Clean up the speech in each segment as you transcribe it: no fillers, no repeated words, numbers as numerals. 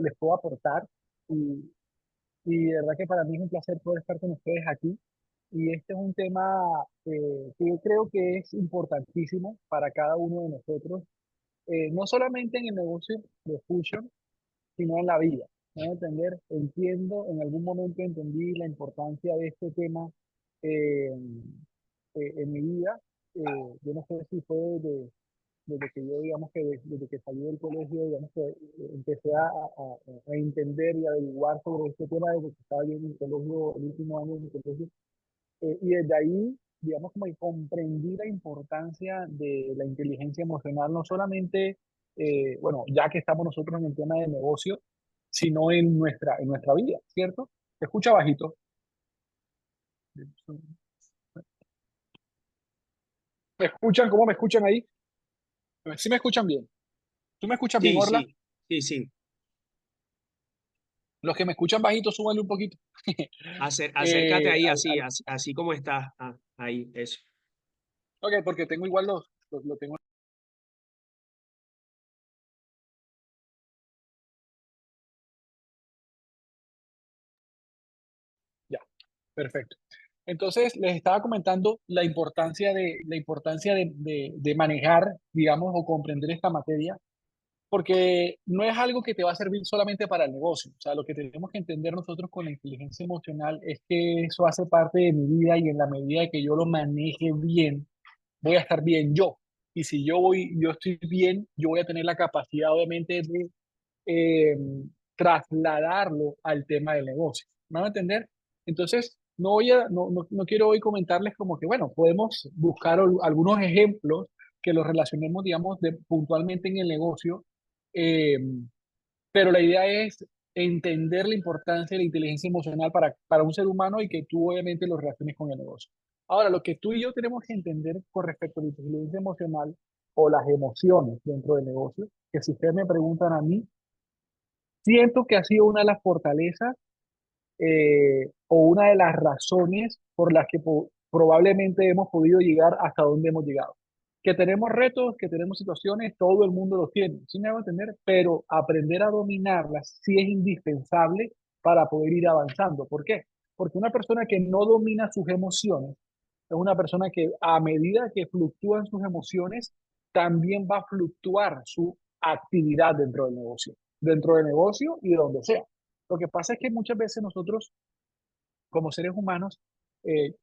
les puedo aportar. Y, y de verdad que para mí es un placer poder estar con ustedes aquí. Y este es un tema que yo creo que es importantísimo para cada uno de nosotros, no solamente en el negocio de Fusion, sino en la vida. ¿Me van a entender? Entiendo, en algún momento entendí la importancia de este tema eh, en mi vida. Yo no sé si fue desde que yo, digamos que desde que salí del colegio, digamos que empecé a entender y a averiguar sobre este tema desde que estaba yo en el colegio, el último año en el colegio. Y desde ahí, digamos, como que comprendí la importancia de la inteligencia emocional, no solamente, bueno, ya que estamos nosotros en el tema de negocio, sino en nuestra vida, ¿cierto? ¿Se escucha bajito? ¿Me escuchan? ¿Cómo me escuchan ahí? ¿Sí me escuchan bien? ¿Tú me escuchas bien, Sí, Orla? sí, sí, sí. Los que me escuchan bajito, súbanle un poquito. Acércate ahí, Al, así, así como estás. Ahí, eso. ok, porque tengo igual lo tengo ya, perfecto. Entonces, les estaba comentando la importancia de manejar, digamos, o comprender esta materia, porque no es algo que te va a servir solamente para el negocio. O sea, lo que tenemos que entender nosotros con la inteligencia emocional es que eso hace parte de mi vida y en la medida de que yo lo maneje bien, voy a estar bien yo. Y si yo estoy bien, yo voy a tener la capacidad, obviamente, de eh, trasladarlo al tema del negocio. ¿Me van a entender? Entonces, no quiero hoy comentarles como que, bueno, podemos buscar algunos ejemplos que los relacionemos, digamos, puntualmente en el negocio, eh, pero la idea es entender la importancia de la inteligencia emocional para un ser humano y que tú obviamente lo relaciones con el negocio. Ahora, lo que tú y yo tenemos que entender con respecto a la inteligencia emocional o las emociones dentro del negocio, que si ustedes me preguntan a mí, siento que ha sido una de las fortalezas o una de las razones por las que probablemente hemos podido llegar hasta donde hemos llegado. Que tenemos retos, que tenemos situaciones, todo el mundo los tiene, ¿sí me hago entender? Pero aprender a dominarlas sí es indispensable para poder ir avanzando. ¿Por qué? Porque una persona que no domina sus emociones es una persona que a medida que fluctúan sus emociones, también va a fluctuar su actividad dentro del negocio y de donde sea. Lo que pasa es que muchas veces nosotros, como seres humanos, eh,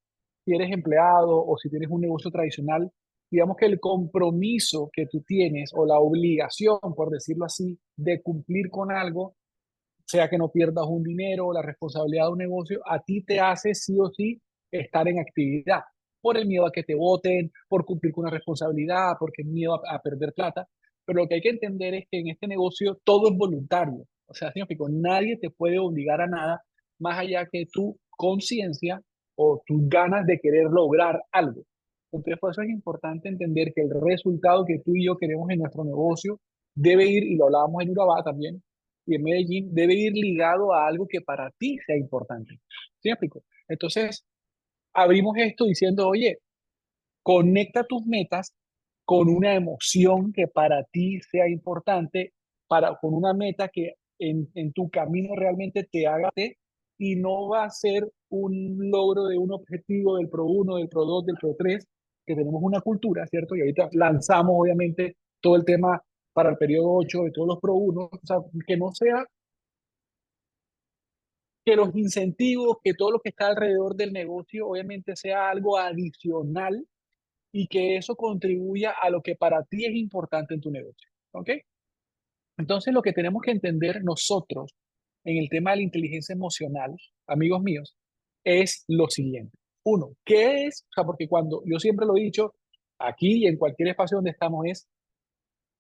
si eres empleado o si tienes un negocio tradicional, digamos que el compromiso que tú tienes o la obligación, por decirlo así, de cumplir con algo, sea que no pierdas un dinero o la responsabilidad de un negocio, a ti te hace sí o sí estar en actividad, por el miedo a que te voten, por cumplir con una responsabilidad, porque el miedo a perder plata. Pero lo que hay que entender es que en este negocio todo es voluntario. O sea, significa, nadie te puede obligar a nada más allá que tu conciencia o tus ganas de querer lograr algo. Entonces, por eso es importante entender que el resultado que tú y yo queremos en nuestro negocio debe ir, y lo hablábamos en Urabá también, y en Medellín, debe ir ligado a algo que para ti sea importante. ¿Sí me explico? Entonces, abrimos esto diciendo, oye, conecta tus metas con una emoción que para ti sea importante, con una meta que en tu camino realmente te haga y no va a ser un logro de un objetivo del Pro 1, del Pro 2, del Pro 3, que tenemos una cultura, ¿cierto? Y ahorita lanzamos obviamente todo el tema para el periodo 8 de todos los Pro 1, o sea, que no sea que los incentivos, que todo lo que está alrededor del negocio obviamente sea algo adicional y que eso contribuya a lo que para ti es importante en tu negocio. ¿Ok? Entonces, lo que tenemos que entender nosotros en el tema de la inteligencia emocional, amigos míos, es lo siguiente. Uno, ¿qué es? O sea, porque cuando yo siempre lo he dicho aquí y en cualquier espacio donde estamos, es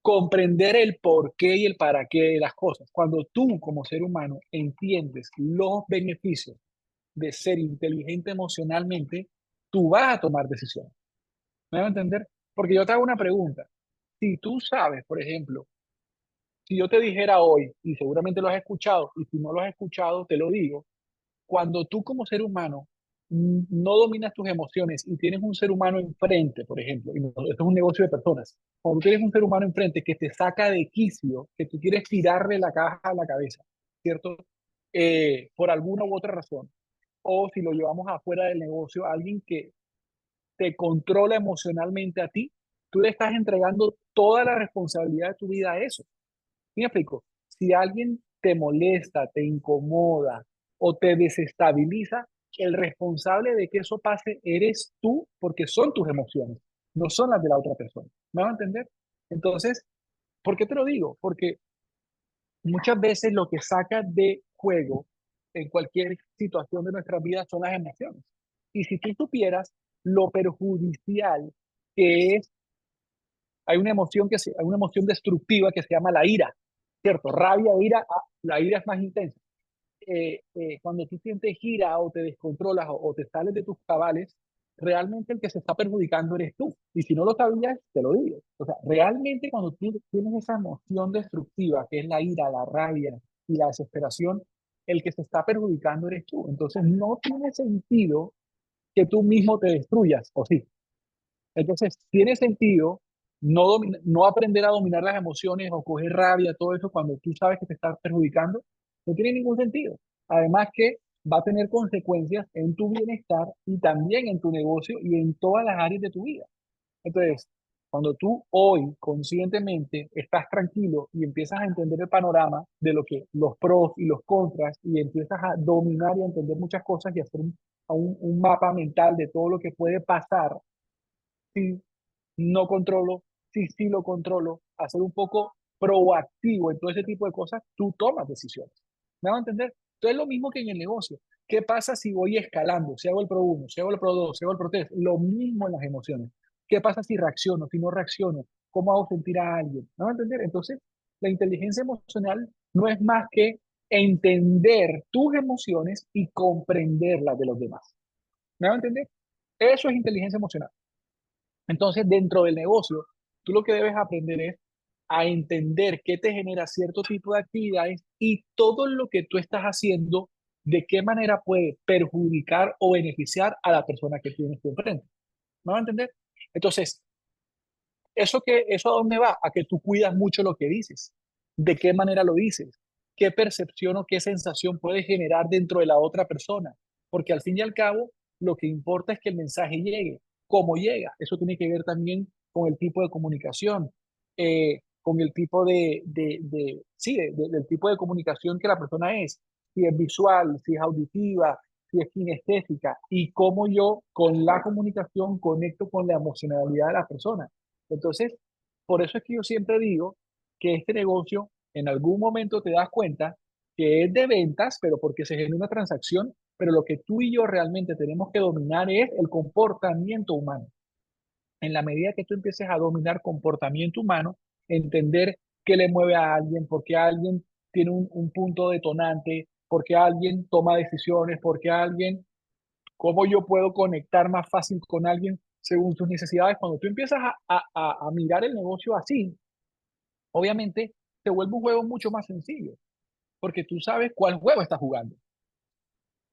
comprender el por qué y el para qué de las cosas. Cuando tú como ser humano entiendes los beneficios de ser inteligente emocionalmente, tú vas a tomar decisiones. ¿Me van a entender? Porque yo te hago una pregunta. Si tú sabes, por ejemplo, si yo te dijera hoy, y seguramente lo has escuchado, y si no lo has escuchado, te lo digo, cuando tú como ser humano no dominas tus emociones y tienes un ser humano enfrente, por ejemplo, y esto es un negocio de personas, cuando tú tienes un ser humano enfrente que te saca de quicio, que tú quieres tirarle la caja a la cabeza, ¿cierto? Por alguna u otra razón. O si lo llevamos afuera del negocio, alguien que te controla emocionalmente a ti, tú le estás entregando toda la responsabilidad de tu vida a eso. ¿Me explico? Si alguien te molesta, te incomoda o te desestabiliza, el responsable de que eso pase eres tú porque son tus emociones, no son las de la otra persona. ¿Me van a entender? Entonces, ¿por qué te lo digo? Porque muchas veces lo que saca de juego en cualquier situación de nuestra vida son las emociones. Y si tú supieras lo perjudicial que es, hay una emoción destructiva que se llama la ira, ¿cierto? Rabia, ira, la ira es más intensa. Cuando tú sientes ira o te descontrolas o te sales de tus cabales, realmente el que se está perjudicando eres tú. Y si no lo sabías, te lo digo. O sea, realmente cuando tú tienes esa emoción destructiva, que es la ira, la rabia y la desesperación, el que se está perjudicando eres tú. Entonces no tiene sentido que tú mismo te destruyas, ¿o sí? Entonces, tiene sentido no aprender a dominar las emociones o coger rabia, todo eso, cuando tú sabes que te estás perjudicando. No tiene ningún sentido. Además que va a tener consecuencias en tu bienestar y también en tu negocio y en todas las áreas de tu vida. Entonces, cuando tú hoy conscientemente estás tranquilo y empiezas a entender el panorama de lo que los pros y los contras y empiezas a dominar y a entender muchas cosas y hacer un mapa mental de todo lo que puede pasar si no controlo, si sí lo controlo, hacer un poco proactivo en todo ese tipo de cosas, tú tomas decisiones. ¿Me van a entender? Entonces es lo mismo que en el negocio. ¿Qué pasa si voy escalando? Si hago el Pro 1, si hago el Pro 2, si hago el Pro 3, lo mismo en las emociones. ¿Qué pasa si reacciono, si no reacciono? ¿Cómo hago sentir a alguien? ¿Me van a entender? Entonces, la inteligencia emocional no es más que entender tus emociones y comprender las de los demás. ¿Me van a entender? Eso es inteligencia emocional. Entonces, dentro del negocio, tú lo que debes aprender es a entender qué te genera cierto tipo de actividades y todo lo que tú estás haciendo, de qué manera puede perjudicar o beneficiar a la persona que tienes que enfrente. ¿Me va a entender? Entonces, ¿eso a dónde va? A que tú cuidas mucho lo que dices, de qué manera lo dices, qué percepción o qué sensación puede generar dentro de la otra persona. Porque al fin y al cabo, lo que importa es que el mensaje llegue. ¿Cómo llega? Eso tiene que ver también con el tipo de comunicación, con el tipo sí, del tipo de comunicación que la persona es. Si es visual, si es auditiva, si es kinestésica y cómo yo con la comunicación conecto con la emocionalidad de la persona. Entonces, por eso es que yo siempre digo que este negocio en algún momento te das cuenta que es de ventas, pero porque se genera una transacción, pero lo que tú y yo realmente tenemos que dominar es el comportamiento humano. En la medida que tú empieces a dominar comportamiento humano, entender qué le mueve a alguien, por qué alguien tiene un punto detonante, por qué alguien toma decisiones, por qué alguien, cómo yo puedo conectar más fácil con alguien según sus necesidades. Cuando tú empiezas a mirar el negocio así, obviamente te vuelve un juego mucho más sencillo, porque tú sabes cuál juego estás jugando.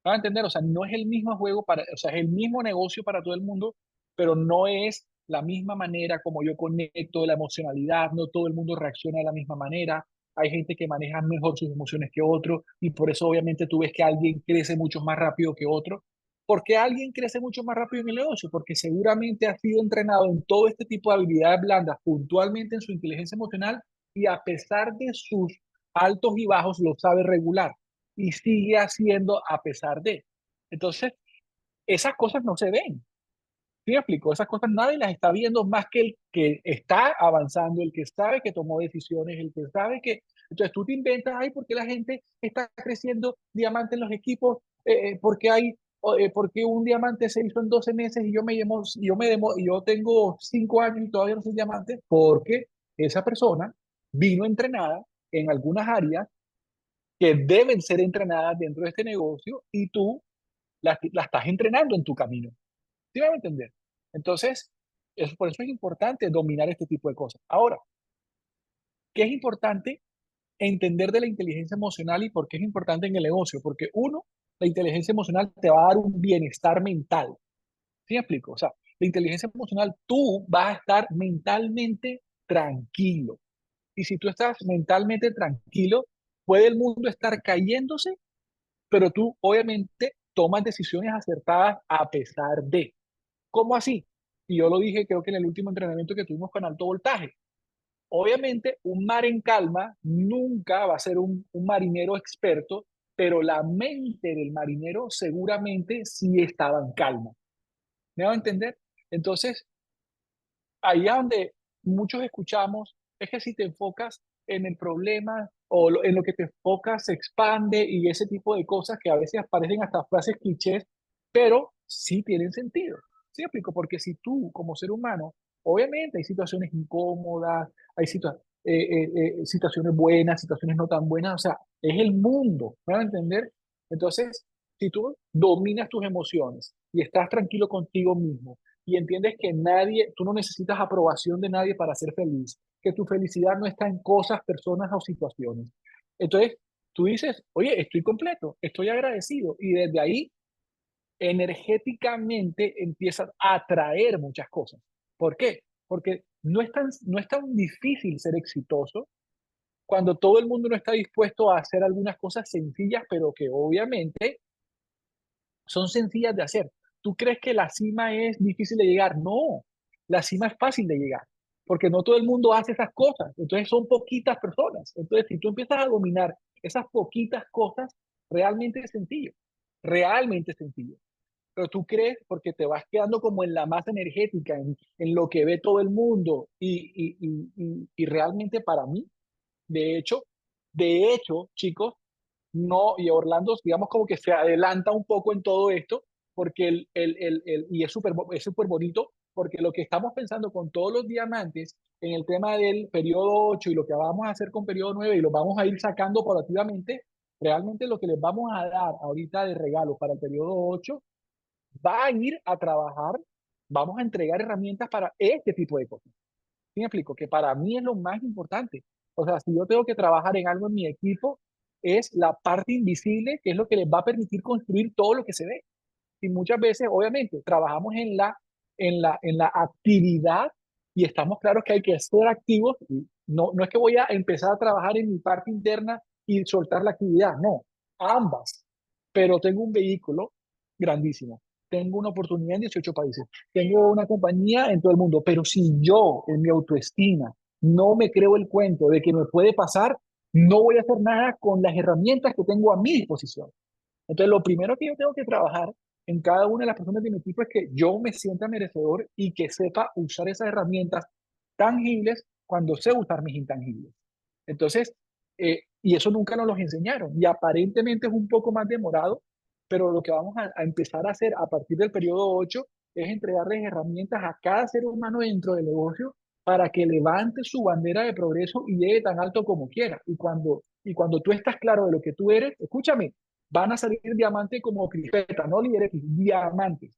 ¿Vas a entender? O sea, no es el mismo juego o sea, es el mismo negocio para todo el mundo, pero no es la misma manera como yo conecto la emocionalidad, no todo el mundo reacciona de la misma manera. Hay gente que maneja mejor sus emociones que otro y por eso obviamente tú ves que alguien crece mucho más rápido que otro. ¿Por qué alguien crece mucho más rápido en el negocio? Porque seguramente ha sido entrenado en todo este tipo de habilidades blandas, puntualmente en su inteligencia emocional y a pesar de sus altos y bajos lo sabe regular y sigue haciendo a pesar de. Entonces, esas cosas no se ven. ¿Sí me explico? Esas cosas nadie las está viendo más que el que está avanzando, el que sabe que tomó decisiones, el que sabe que... Entonces tú te inventas, ay, ¿por qué la gente está creciendo diamante en los equipos? ¿Por qué por qué un diamante se hizo en 12 meses y yo tengo 5 años y todavía no soy diamante? Porque esa persona vino entrenada en algunas áreas que deben ser entrenadas dentro de este negocio y tú la estás entrenando en tu camino. ¿Sí me van a entender? Entonces, por eso es importante dominar este tipo de cosas. Ahora, ¿qué es importante entender de la inteligencia emocional y por qué es importante en el negocio? Porque uno, La inteligencia emocional te va a dar un bienestar mental. ¿Sí me explico? O sea, la inteligencia emocional, tú vas a estar mentalmente tranquilo. Y si tú estás mentalmente tranquilo, puede el mundo estar cayéndose, pero tú obviamente tomas decisiones acertadas a pesar de. ¿Cómo así? Y yo lo dije, creo que en el último entrenamiento que tuvimos con alto voltaje. Obviamente, un mar en calma nunca va a ser un marinero experto, pero la mente del marinero seguramente sí estaba en calma. ¿Me va a entender? Entonces, ahí es donde muchos escuchamos, es que si te enfocas en el problema o en lo que te enfocas se expande y ese tipo de cosas que a veces parecen hasta frases clichés, pero sí tienen sentido. ¿Sí me explico? Porque si tú como ser humano, obviamente hay situaciones incómodas, hay situaciones buenas, situaciones no tan buenas, o sea, es el mundo, ¿me van a entender? Entonces, si tú dominas tus emociones y estás tranquilo contigo mismo, y entiendes que nadie, tú no necesitas aprobación de nadie para ser feliz, que tu felicidad no está en cosas, personas o situaciones. Entonces, tú dices, oye, estoy completo, estoy agradecido y desde ahí energéticamente empiezas a atraer muchas cosas. ¿Por qué? Porque no es tan difícil ser exitoso cuando todo el mundo no está dispuesto a hacer algunas cosas sencillas, pero que obviamente son sencillas de hacer. ¿Tú crees que la cima es difícil de llegar? No, la cima es fácil de llegar, porque no todo el mundo hace esas cosas. Entonces son poquitas personas. Entonces, si tú empiezas a dominar esas poquitas cosas, realmente es sencillo, realmente es sencillo. Pero tú crees porque te vas quedando como en la masa energética, en lo que ve todo el mundo y realmente para mí, de hecho, chicos, no, y Orlando, digamos, como que se adelanta un poco en todo esto, porque y es súper bonito, porque lo que estamos pensando con todos los diamantes en el tema del periodo 8 y lo que vamos a hacer con periodo 9 y lo vamos a ir sacando paulativamente, realmente lo que les vamos a dar ahorita de regalo para el periodo 8 va a ir a trabajar, vamos a entregar herramientas para este tipo de cosas. ¿Sí me explico? Que para mí es lo más importante. O sea, si yo tengo que trabajar en algo en mi equipo, es la parte invisible, que es lo que les va a permitir construir todo lo que se ve. Y muchas veces, obviamente, trabajamos en la actividad y estamos claros que hay que ser activos. Y no es que voy a empezar a trabajar en mi parte interna y soltar la actividad, no, ambas. Pero tengo un vehículo grandísimo, tengo una oportunidad en 18 países, tengo una compañía en todo el mundo, pero si yo en mi autoestima no me creo el cuento de que me puede pasar, no voy a hacer nada con las herramientas que tengo a mi disposición. Entonces, lo primero que yo tengo que trabajar en cada una de las personas de mi equipo es que yo me sienta merecedor y que sepa usar esas herramientas tangibles cuando sé usar mis intangibles. Entonces, y eso nunca nos los enseñaron y aparentemente es un poco más demorado, pero lo que vamos a empezar a hacer a partir del periodo 8 es entregarles herramientas a cada ser humano dentro del negocio para que levante su bandera de progreso y llegue tan alto como quiera. Y cuando tú estás claro de lo que tú eres, escúchame, van a salir diamantes como crispeta, no líderes, diamantes.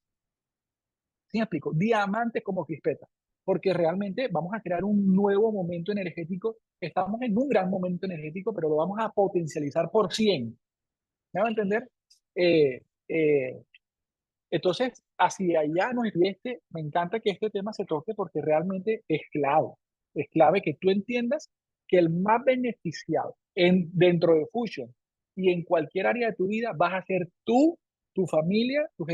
¿Sí me explico? Diamantes como crispeta. Porque realmente vamos a crear un nuevo momento energético. Estamos en un gran momento energético, pero lo vamos a potencializar por 100. ¿Me van a entender? Eh, eh, entonces, hacia allá nos iría. Me encanta que este tema se toque porque realmente es clave. Es clave que tú entiendas que el más beneficiado dentro de Fusion y en cualquier área de tu vida vas a ser tú, tu familia, tus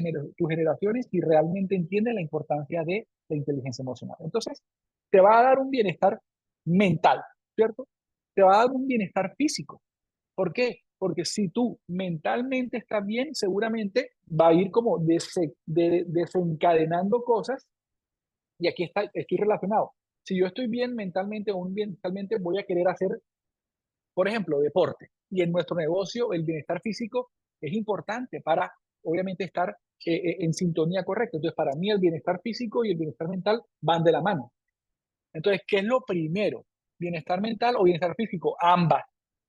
generaciones y realmente entiendes la importancia de la inteligencia emocional. Entonces, te va a dar un bienestar mental, ¿cierto? Te va a dar un bienestar físico. ¿Por qué? Porque si tú mentalmente estás bien, seguramente va a ir como desencadenando cosas y aquí estoy relacionado. Si yo estoy bien mentalmente o bien mentalmente, voy a querer hacer, por ejemplo, deporte. Y en nuestro negocio, el bienestar físico es importante para, obviamente, estar en sintonía correcta. Entonces, para mí, el bienestar físico y el bienestar mental van de la mano. Entonces, ¿qué es lo primero? ¿Bienestar mental o bienestar físico? Ambas.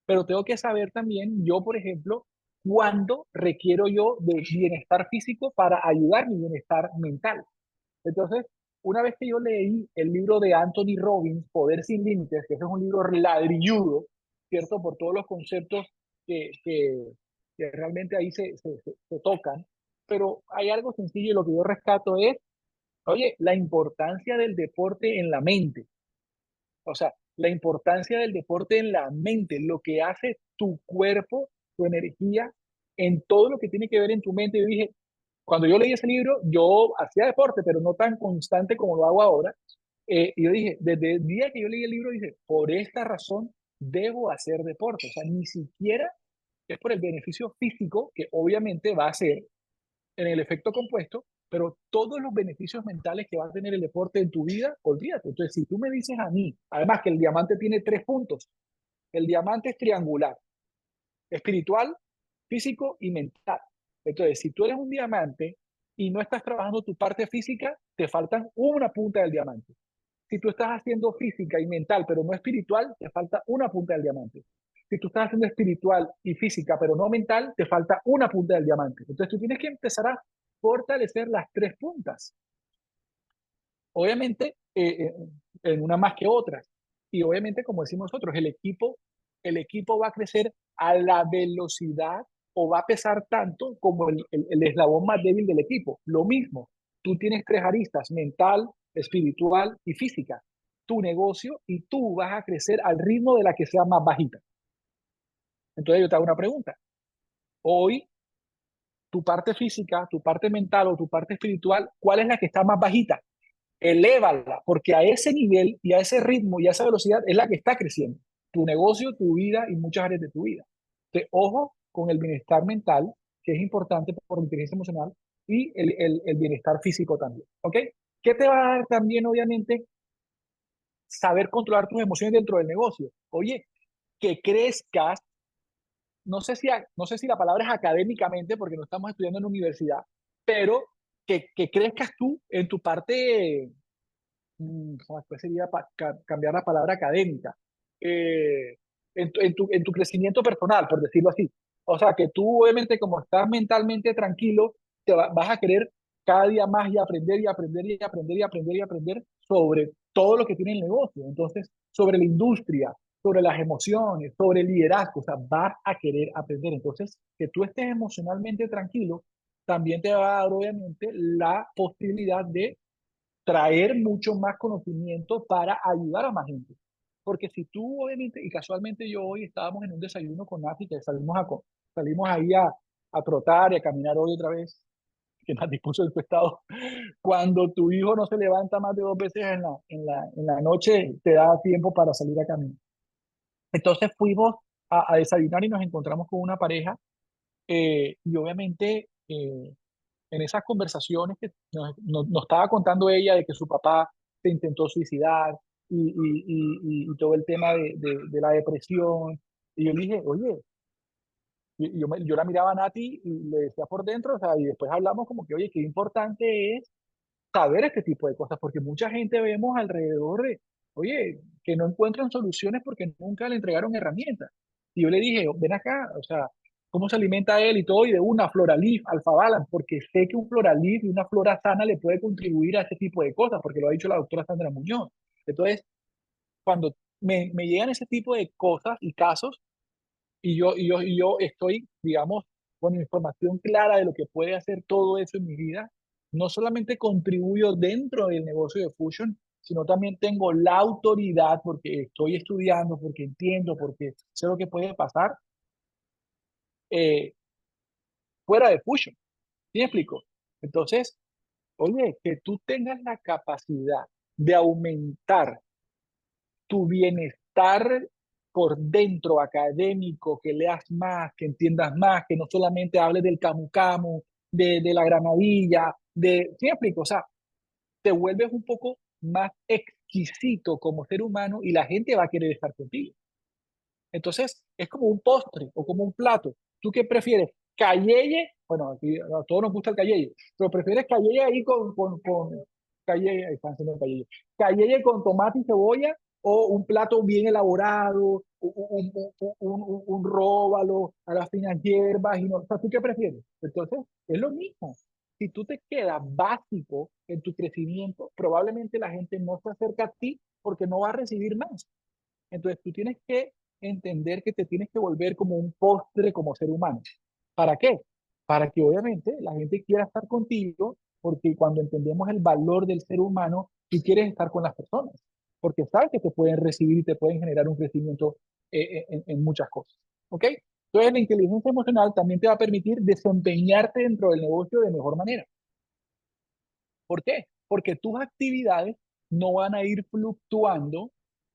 Pero tengo que saber también, yo, por ejemplo, cuándo requiero yo de bienestar físico para ayudar mi bienestar mental. Entonces, una vez que yo leí el libro de Anthony Robbins, Poder sin Límites, que ese es un libro ladrilludo, ¿cierto? Por todos los conceptos que que realmente ahí se tocan, pero hay algo sencillo y lo que yo rescato es, oye, la importancia del deporte en la mente. O sea, la importancia del deporte en la mente, lo que hace tu cuerpo, tu energía, en todo lo que tiene que ver en tu mente. Yo dije, cuando yo leí ese libro, yo hacía deporte, pero no tan constante como lo hago ahora. Y yo dije, desde el día que yo leí el libro, dije, por esta razón debo hacer deporte. O sea, ni siquiera es por el beneficio físico, que obviamente va a ser en el efecto compuesto, pero todos los beneficios mentales que va a tener el deporte en tu vida, olvídate. Entonces, si tú me dices a mí, además que el diamante tiene 3 puntos, el diamante es triangular, espiritual, físico y mental. Entonces, si tú eres un diamante y no estás trabajando tu parte física, te faltan una punta del diamante. Si tú estás haciendo física y mental, pero no espiritual, te falta una punta del diamante. Si tú estás haciendo espiritual y física, pero no mental, te falta una punta del diamante. Entonces tú tienes que empezar a fortalecer las 3 puntas. Obviamente, en una más que otras. Y obviamente, como decimos nosotros, el equipo va a crecer a la velocidad o va a pesar tanto como el eslabón más débil del equipo. Lo mismo, tú tienes 3 aristas, mental, espiritual y física. Tu negocio y tú vas a crecer al ritmo de la que sea más bajita. Entonces yo te hago una pregunta. Hoy, tu parte física, tu parte mental o tu parte espiritual, ¿cuál es la que está más bajita? Elévala, porque a ese nivel y a ese ritmo y a esa velocidad es la que está creciendo. Tu negocio, tu vida y muchas áreas de tu vida. Entonces, ojo con el bienestar mental, que es importante por la inteligencia emocional, y el bienestar físico también. ¿Ok? ¿Qué te va a dar también, obviamente, saber controlar tus emociones dentro del negocio? Oye, que crezcas, no sé si la palabra es académicamente, porque no estamos estudiando en la universidad, pero que crezcas tú en tu parte después sería cambiar la palabra académica, eh, en tu crecimiento personal, por decirlo así. O sea, que tú obviamente como estás mentalmente tranquilo, vas a querer cada día más y aprender y aprender y aprender y aprender y aprender sobre todo lo que tiene el negocio. Entonces, sobre la industria, sobre las emociones, sobre el liderazgo, o sea, vas a querer aprender. Entonces, que tú estés emocionalmente tranquilo, también te va a dar obviamente la posibilidad de traer mucho más conocimiento para ayudar a más gente. Porque si tú, obviamente, y casualmente yo hoy estábamos en un desayuno con Nati, que salimos ahí a trotar y a caminar hoy otra vez, que Nati puso en tu estado, cuando tu hijo no se levanta más de 2 veces en la noche, te da tiempo para salir a caminar. Entonces fuimos a desayunar y nos encontramos con una pareja y obviamente en esas conversaciones que nos estaba contando ella de que su papá se intentó suicidar y todo el tema de la depresión. Y yo le dije, oye, yo la miraba a Nati y le decía por dentro, o sea, y después hablamos como que, oye, qué importante es saber este tipo de cosas, porque mucha gente vemos alrededor de, oye, que no encuentran soluciones porque nunca le entregaron herramientas. Y yo le dije, ven acá, o sea, cómo se alimenta él y todo, y de una Floralif, Alfa Balance, porque sé que un Floralif y una flora sana le puede contribuir a ese tipo de cosas, porque lo ha dicho la doctora Sandra Muñoz. Entonces, cuando me llegan ese tipo de cosas y casos, y yo estoy, digamos, con información clara de lo que puede hacer todo eso en mi vida, no solamente contribuyo dentro del negocio de Fusion, sino también tengo la autoridad porque estoy estudiando, porque entiendo, porque sé lo que puede pasar eh, fuera de Fusion. ¿Sí me explico? Entonces, oye, que tú tengas la capacidad de aumentar tu bienestar por dentro académico, que leas más, que entiendas más, que no solamente hables del camu camu, de la granadilla, ¿sí me explico? O sea, te vuelves un poco más exquisito como ser humano y la gente va a querer estar contigo. Entonces, es como un postre o como un plato. ¿Tú qué prefieres? ¿Cayeye? Bueno, aquí a todos nos gusta el cayeye, pero prefieres cayeye ahí con cayeye, ahí están haciendo cayeye. Cayeye con tomate y cebolla o un plato bien elaborado, un róbalo a las finas hierbas. O sea, ¿tú qué prefieres? Entonces, es lo mismo. Si tú te quedas básico en tu crecimiento, probablemente la gente no se acerca a ti porque no va a recibir más. Entonces tú tienes que entender que te tienes que volver como un postre como ser humano. ¿Para qué? Para que obviamente la gente quiera estar contigo, porque cuando entendemos el valor del ser humano, tú quieres estar con las personas, porque sabes que te pueden recibir y te pueden generar un crecimiento en muchas cosas. ¿Ok? Entonces la inteligencia emocional también te va a permitir desempeñarte dentro del negocio de mejor manera. ¿Por qué? Porque tus actividades no van a ir fluctuando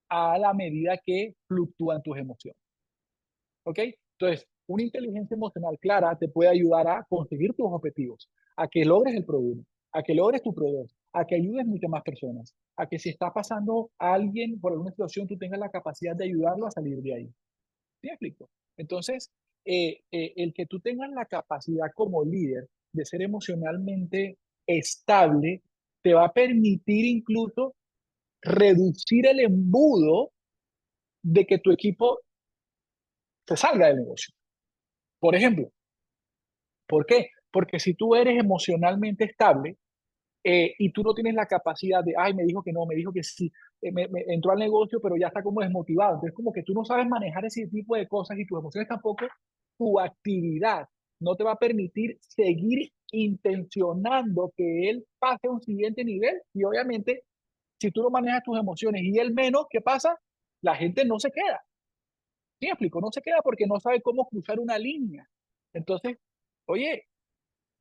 a la medida que fluctúan tus emociones. ¿Ok? Entonces, una inteligencia emocional clara te puede ayudar a conseguir tus objetivos, a que logres el producto, a que logres tu proyecto, a que ayudes muchas más personas, a que si está pasando a alguien por alguna situación, tú tengas la capacidad de ayudarlo a salir de ahí. ¿Sí me explico? Entonces, el que tú tengas la capacidad como líder de ser emocionalmente estable, te va a permitir incluso reducir el embudo de que tu equipo se salga del negocio. Por ejemplo, ¿por qué? Porque si tú eres emocionalmente estable y tú no tienes la capacidad de, ay, me dijo que no, me dijo que sí, entró al negocio, pero ya está como desmotivado. Entonces, como que tú no sabes manejar ese tipo de cosas y tus emociones tampoco, tu actividad no te va a permitir seguir intencionando que él pase a un siguiente nivel. Y obviamente, si tú no manejas tus emociones y él menos, ¿qué pasa? La gente no se queda. ¿Sí me explico? No se queda porque no sabe cómo cruzar una línea. Entonces, oye,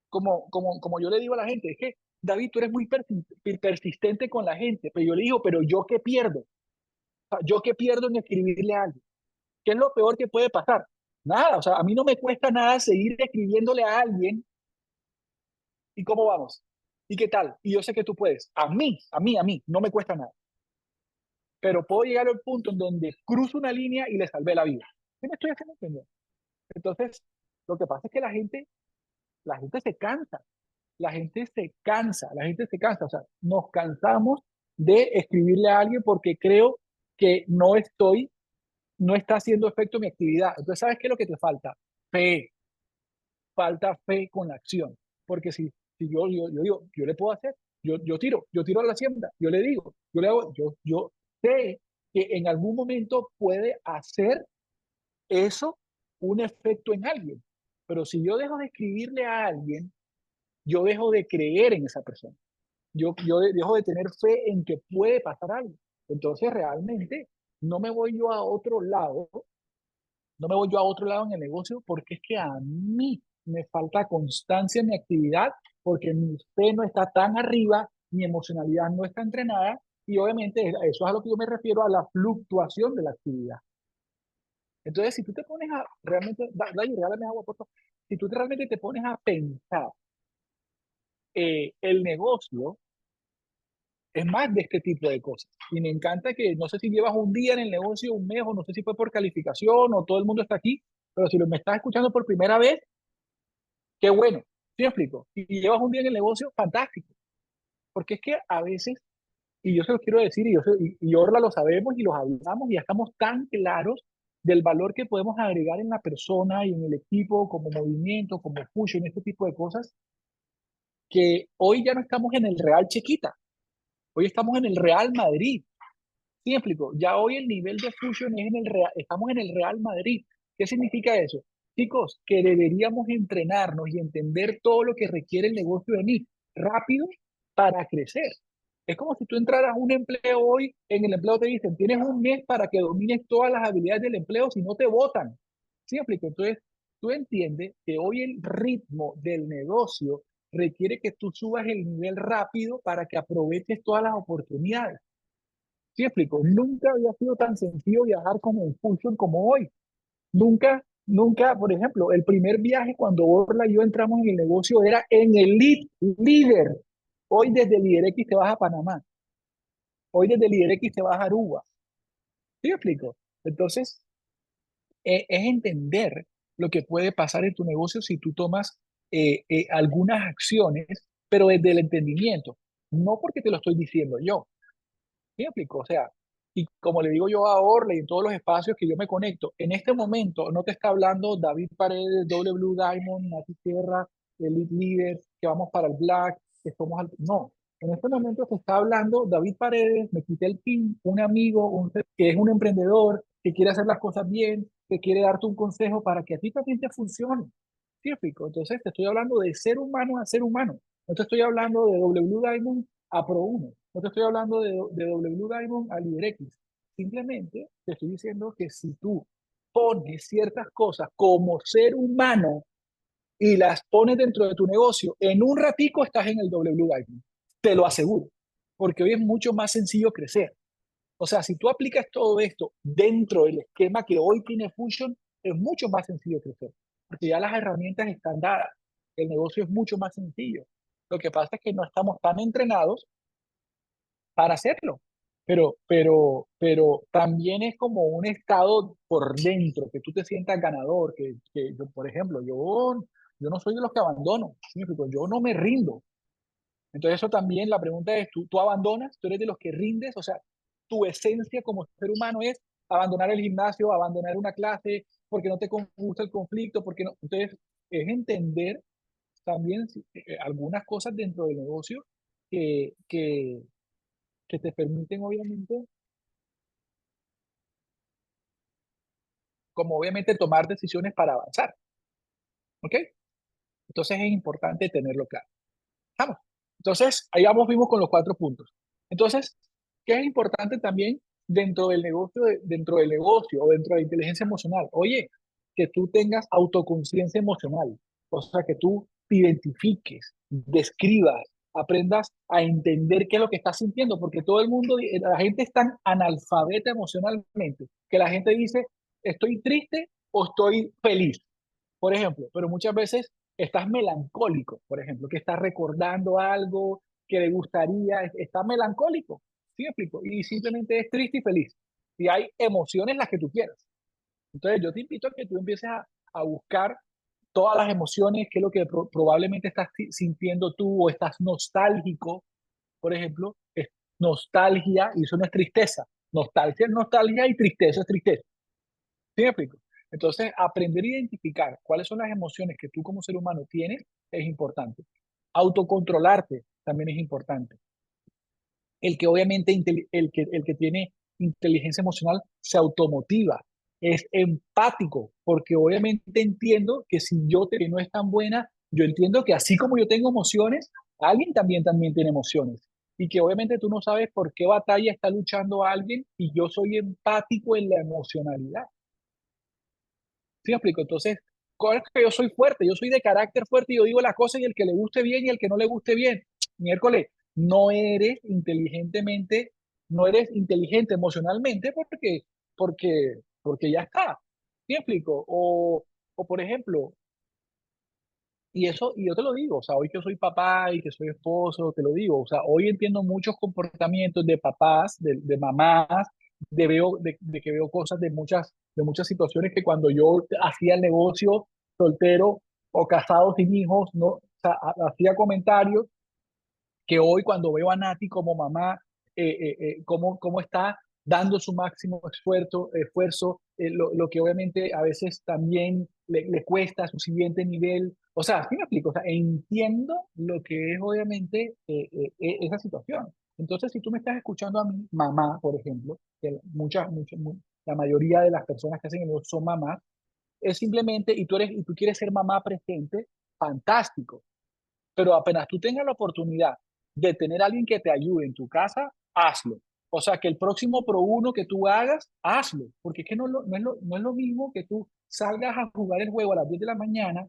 como yo le digo a la gente, es que David, tú eres muy persistente con la gente, pero yo le digo, pero yo qué pierdo, o sea, yo qué pierdo en escribirle a alguien, ¿qué es lo peor que puede pasar? Nada, o sea, a mí no me cuesta nada seguir escribiéndole a alguien y cómo vamos, y qué tal, y yo sé que tú puedes, a mí, no me cuesta nada, pero puedo llegar al punto en donde cruzo una línea y le salvé la vida. ¿Qué me estoy haciendo entender? Entonces, lo que pasa es que la gente se cansa. La gente se cansa, o sea, nos cansamos de escribirle a alguien porque creo que no está haciendo efecto mi actividad. Entonces, ¿sabes qué es lo que te falta? Fe, falta fe con la acción. Porque si yo digo, yo le puedo hacer, yo tiro a la hacienda, yo le digo, yo le hago, yo sé que en algún momento puede hacer eso un efecto en alguien. Pero si yo dejo de escribirle a alguien, yo dejo de creer en esa persona. Yo dejo de tener fe en que puede pasar algo. Entonces, realmente, no me voy yo a otro lado, no me voy yo a otro lado en el negocio porque es que a mí me falta constancia en mi actividad, porque mi fe no está tan arriba, mi emocionalidad no está entrenada, y obviamente eso es a lo que yo me refiero a la fluctuación de la actividad. Entonces, si tú te pones a realmente, Dale, regálame agua, por favor. Si tú realmente te pones a pensar el negocio, es más de este tipo de cosas. Y me encanta que no sé si llevas un día en el negocio, un mes, o no sé si fue por calificación o todo el mundo está aquí, pero si lo me estás escuchando por primera vez, qué bueno. ¿Sí me explico? Y llevas un día en el negocio, fantástico. Porque es que a veces, y yo se lo quiero decir, y Orla lo sabemos y los hablamos y ya estamos tan claros del valor que podemos agregar en la persona y en el equipo, como movimiento, como push, en este tipo de cosas, que hoy ya no estamos en el Real Chiquita, hoy estamos en el Real Madrid. ¿Sí me explico? Ya hoy el nivel de fusion es en el Real, estamos en el Real Madrid. ¿Qué significa eso? Chicos, que deberíamos entrenarnos y entender todo lo que requiere el negocio de mí rápido para crecer. Es como si tú entraras a un empleo hoy, en el empleo te dicen, tienes un mes para que domines todas las habilidades del empleo, si no te votan. ¿Sí me explico? Entonces, tú entiendes que hoy el ritmo del negocio requiere que tú subas el nivel rápido para que aproveches todas las oportunidades. ¿Sí explico? Nunca había sido tan sencillo viajar como en Fusion como hoy. Nunca, por ejemplo, el primer viaje cuando Orla y yo entramos en el negocio era en el líder. Hoy desde Líder X te vas a Panamá. Hoy desde Líder X te vas a Aruba. ¿Sí me explico? Entonces, es entender lo que puede pasar en tu negocio si tú tomas algunas acciones, pero desde el entendimiento. No porque te lo estoy diciendo yo. ¿Sí me explico? O sea, y como le digo yo a Orle y en todos los espacios que yo me conecto, en este momento no te está hablando David Paredes, W Diamond, Nati Sierra, Elite Leader, que vamos para el Black, que somos al... No, en este momento te está hablando David Paredes, me quité el pin, un amigo que es un emprendedor, que quiere hacer las cosas bien, que quiere darte un consejo para que a ti también te funcione. ¿Sí me explico? Entonces te estoy hablando de ser humano a ser humano. No te estoy hablando de W Diamond a Pro 1. No te estoy hablando de W Diamond a Líder X. Simplemente te estoy diciendo que si tú pones ciertas cosas como ser humano y las pones dentro de tu negocio, en un ratico estás en el W Diamond. Te lo aseguro. Porque hoy es mucho más sencillo crecer. O sea, si tú aplicas todo esto dentro del esquema que hoy tiene Fusion, es mucho más sencillo crecer, porque ya las herramientas están dadas. El negocio es mucho más sencillo. Lo que pasa es que no estamos tan entrenados para hacerlo. Pero también es como un estado por dentro, que tú te sientas ganador, que yo, por ejemplo, yo no soy de los que abandono, ¿sí me explico? Yo no me rindo. Entonces eso también, la pregunta es, ¿tú abandonas? ¿Tú eres de los que rindes? O sea, tu esencia como ser humano es abandonar el gimnasio, abandonar una clase, porque no te gusta el conflicto, porque no. Entonces, es entender también algunas cosas dentro del negocio que, que, que te permiten, obviamente, como obviamente tomar decisiones para avanzar, ¿ok? Entonces es importante tenerlo claro. Vamos. Entonces, ahí vamos, vimos con los 4 puntos. Entonces, ¿qué es importante también dentro del negocio, dentro del negocio o dentro de la inteligencia emocional? Oye, que tú tengas autoconciencia emocional, o sea, que tú te identifiques, describas, aprendas a entender qué es lo que estás sintiendo, porque todo el mundo, la gente es tan analfabeta emocionalmente, que la gente dice, estoy triste o estoy feliz, por ejemplo, pero muchas veces estás melancólico, por ejemplo, que estás recordando algo que le gustaría, está melancólico, ¿sí me explico? Y simplemente es triste y feliz. Y hay emociones las que tú quieras. Entonces yo te invito a que tú empieces a buscar todas las emociones, qué es lo que probablemente estás sintiendo tú o estás nostálgico, por ejemplo, es nostalgia y eso no es tristeza. Nostalgia es nostalgia y tristeza es tristeza. ¿Sí me explico? Entonces, aprender a identificar cuáles son las emociones que tú como ser humano tienes es importante. Autocontrolarte también es importante. El que obviamente el que tiene inteligencia emocional se automotiva, es empático, porque obviamente entiendo que si yo que no es tan buena, yo entiendo que así como yo tengo emociones, alguien también tiene emociones. Y que obviamente tú no sabes por qué batalla está luchando alguien y yo soy empático en la emocionalidad. ¿Sí me explico? Entonces, ¿cuál es que yo soy fuerte? Yo soy de carácter fuerte y yo digo las cosas y el que le guste bien y el que no le guste bien. Miércoles, no eres inteligentemente, no eres inteligente emocionalmente porque ya está. ¿Sí me explico? O por ejemplo, y eso, y yo te lo digo, o sea, hoy que soy papá y que soy esposo, te lo digo, o sea, hoy entiendo muchos comportamientos de papás, de mamás, de que veo cosas de muchas situaciones que cuando yo hacía el negocio soltero o casado sin hijos, no, o sea, hacía comentarios que hoy cuando veo a Nati como mamá, cómo está dando su máximo esfuerzo lo que obviamente a veces también le cuesta su siguiente nivel. O sea, ¿sí me explico? O sea, entiendo lo que es obviamente esa situación. Entonces, si tú me estás escuchando a mi mamá, por ejemplo, que la mayoría de las personas que hacen el negocio son mamás, es simplemente, y tú quieres ser mamá presente, fantástico, pero apenas tú tengas la oportunidad de tener a alguien que te ayude en tu casa, hazlo. O sea, que el próximo Pro 1 que tú hagas, hazlo. Porque es que no es lo mismo que tú salgas a jugar el juego a las 10 de la mañana,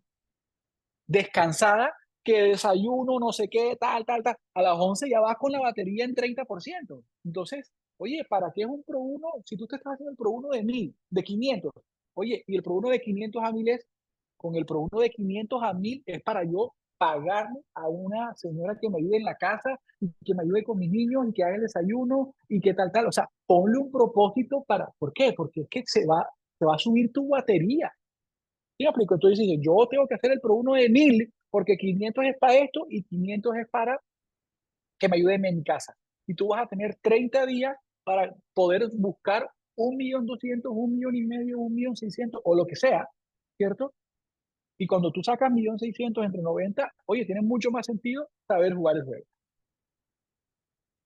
descansada, que desayuno, no sé qué, tal, tal, tal. A las 11 ya vas con la batería en 30%. Entonces, oye, ¿para qué es un Pro 1 si tú te estás haciendo el Pro 1 de 1000, de 500? Oye, y el Pro 1 de 500 a 1000 con el Pro 1 de 500 a 1000 es para yo pagarle a una señora que me ayude en la casa y que me ayude con mis niños y que haga el desayuno y que tal, tal. O sea, ponle un propósito para, ¿por qué? Porque es que se va a subir tu batería. ¿Sí me explico? Entonces dices, yo tengo que hacer el Pro 1 de 1000 porque 500 es para esto y 500 es para que me ayuden en mi casa. Y tú vas a tener 30 días para poder buscar 1.200.000, 1.500.000, 1.600.000 o lo que sea, ¿cierto? Y cuando tú sacas 1.600.000 entre 90, oye, tiene mucho más sentido saber jugar el juego.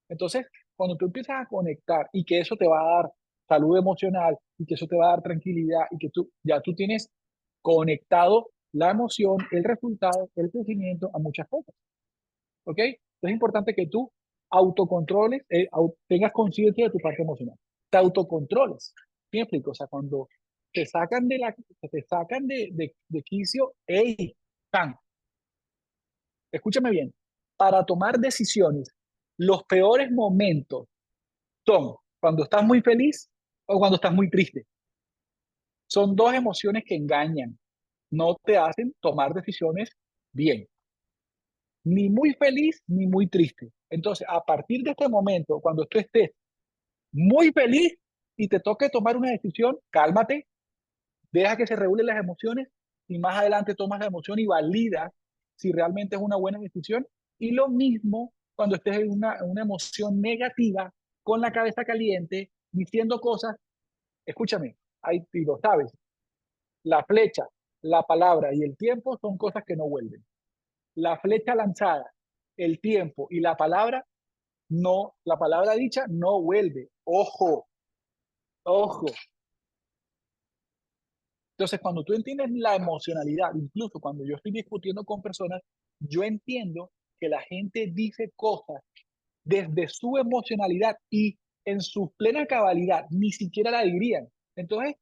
Entonces, cuando tú empiezas a conectar y que eso te va a dar salud emocional y que eso te va a dar tranquilidad y que tú ya tú tienes conectado la emoción, el resultado, el crecimiento a muchas cosas. ¿Ok? Entonces es importante que tú autocontroles, tengas conciencia de tu parte emocional. Te autocontroles. ¿Me explico? O sea, cuando te sacan de quicio, ¡ey! ¡Pam! Escúchame bien. Para tomar decisiones, los peores momentos son cuando estás muy feliz o cuando estás muy triste. Son dos emociones que engañan, no te hacen tomar decisiones bien, ni muy feliz ni muy triste. Entonces, a partir de este momento, cuando tú estés muy feliz y te toque tomar una decisión, cálmate, deja que se regulen las emociones y más adelante tomas la emoción y validas si realmente es una buena decisión. Y lo mismo cuando estés en una emoción negativa, con la cabeza caliente, diciendo cosas, escúchame, ahí y lo sabes, la flecha, la palabra y el tiempo son cosas que no vuelven. La flecha lanzada, el tiempo y la palabra, no, la palabra dicha no vuelve. Ojo, ojo. Entonces, cuando tú entiendes la emocionalidad, incluso cuando yo estoy discutiendo con personas, yo entiendo que la gente dice cosas desde su emocionalidad y en su plena cabalidad, ni siquiera la dirían. Entonces,